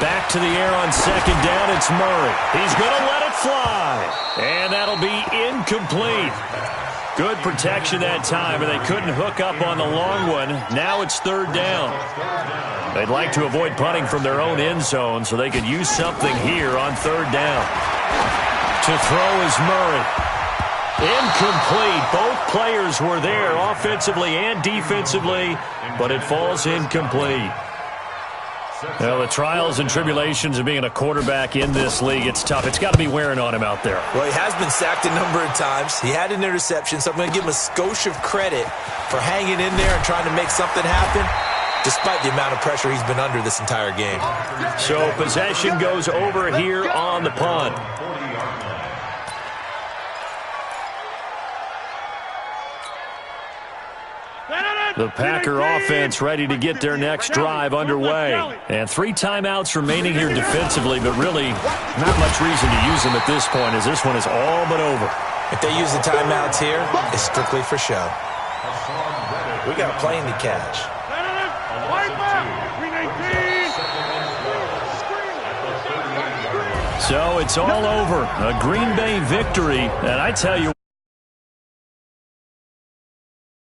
Back to the air on 2nd down, it's Murray. He's going to let it fly. And that'll be incomplete. Good protection that time, and they couldn't hook up on the long one. Now it's 3rd down. They'd like to avoid punting from their own end zone, so they could use something here on 3rd down. To throw is Murray. Incomplete. Both players were there offensively and defensively, but it falls incomplete. Well, the trials and tribulations of being a quarterback in this league, it's tough. It's got to be wearing on him out there. Well, he has been sacked a number of times. He had an interception, so I'm going to give him a skosh of credit for hanging in there and trying to make something happen, despite the amount of pressure he's been under this entire game. So possession goes over here on the punt. The Packer offense ready to get their next drive underway. And 3 timeouts remaining here defensively, but really not much reason to use them at this point, as this one is all but over. If they use the timeouts here, it's strictly for show. We got a plane to catch. So it's all over. A Green Bay victory. And I tell you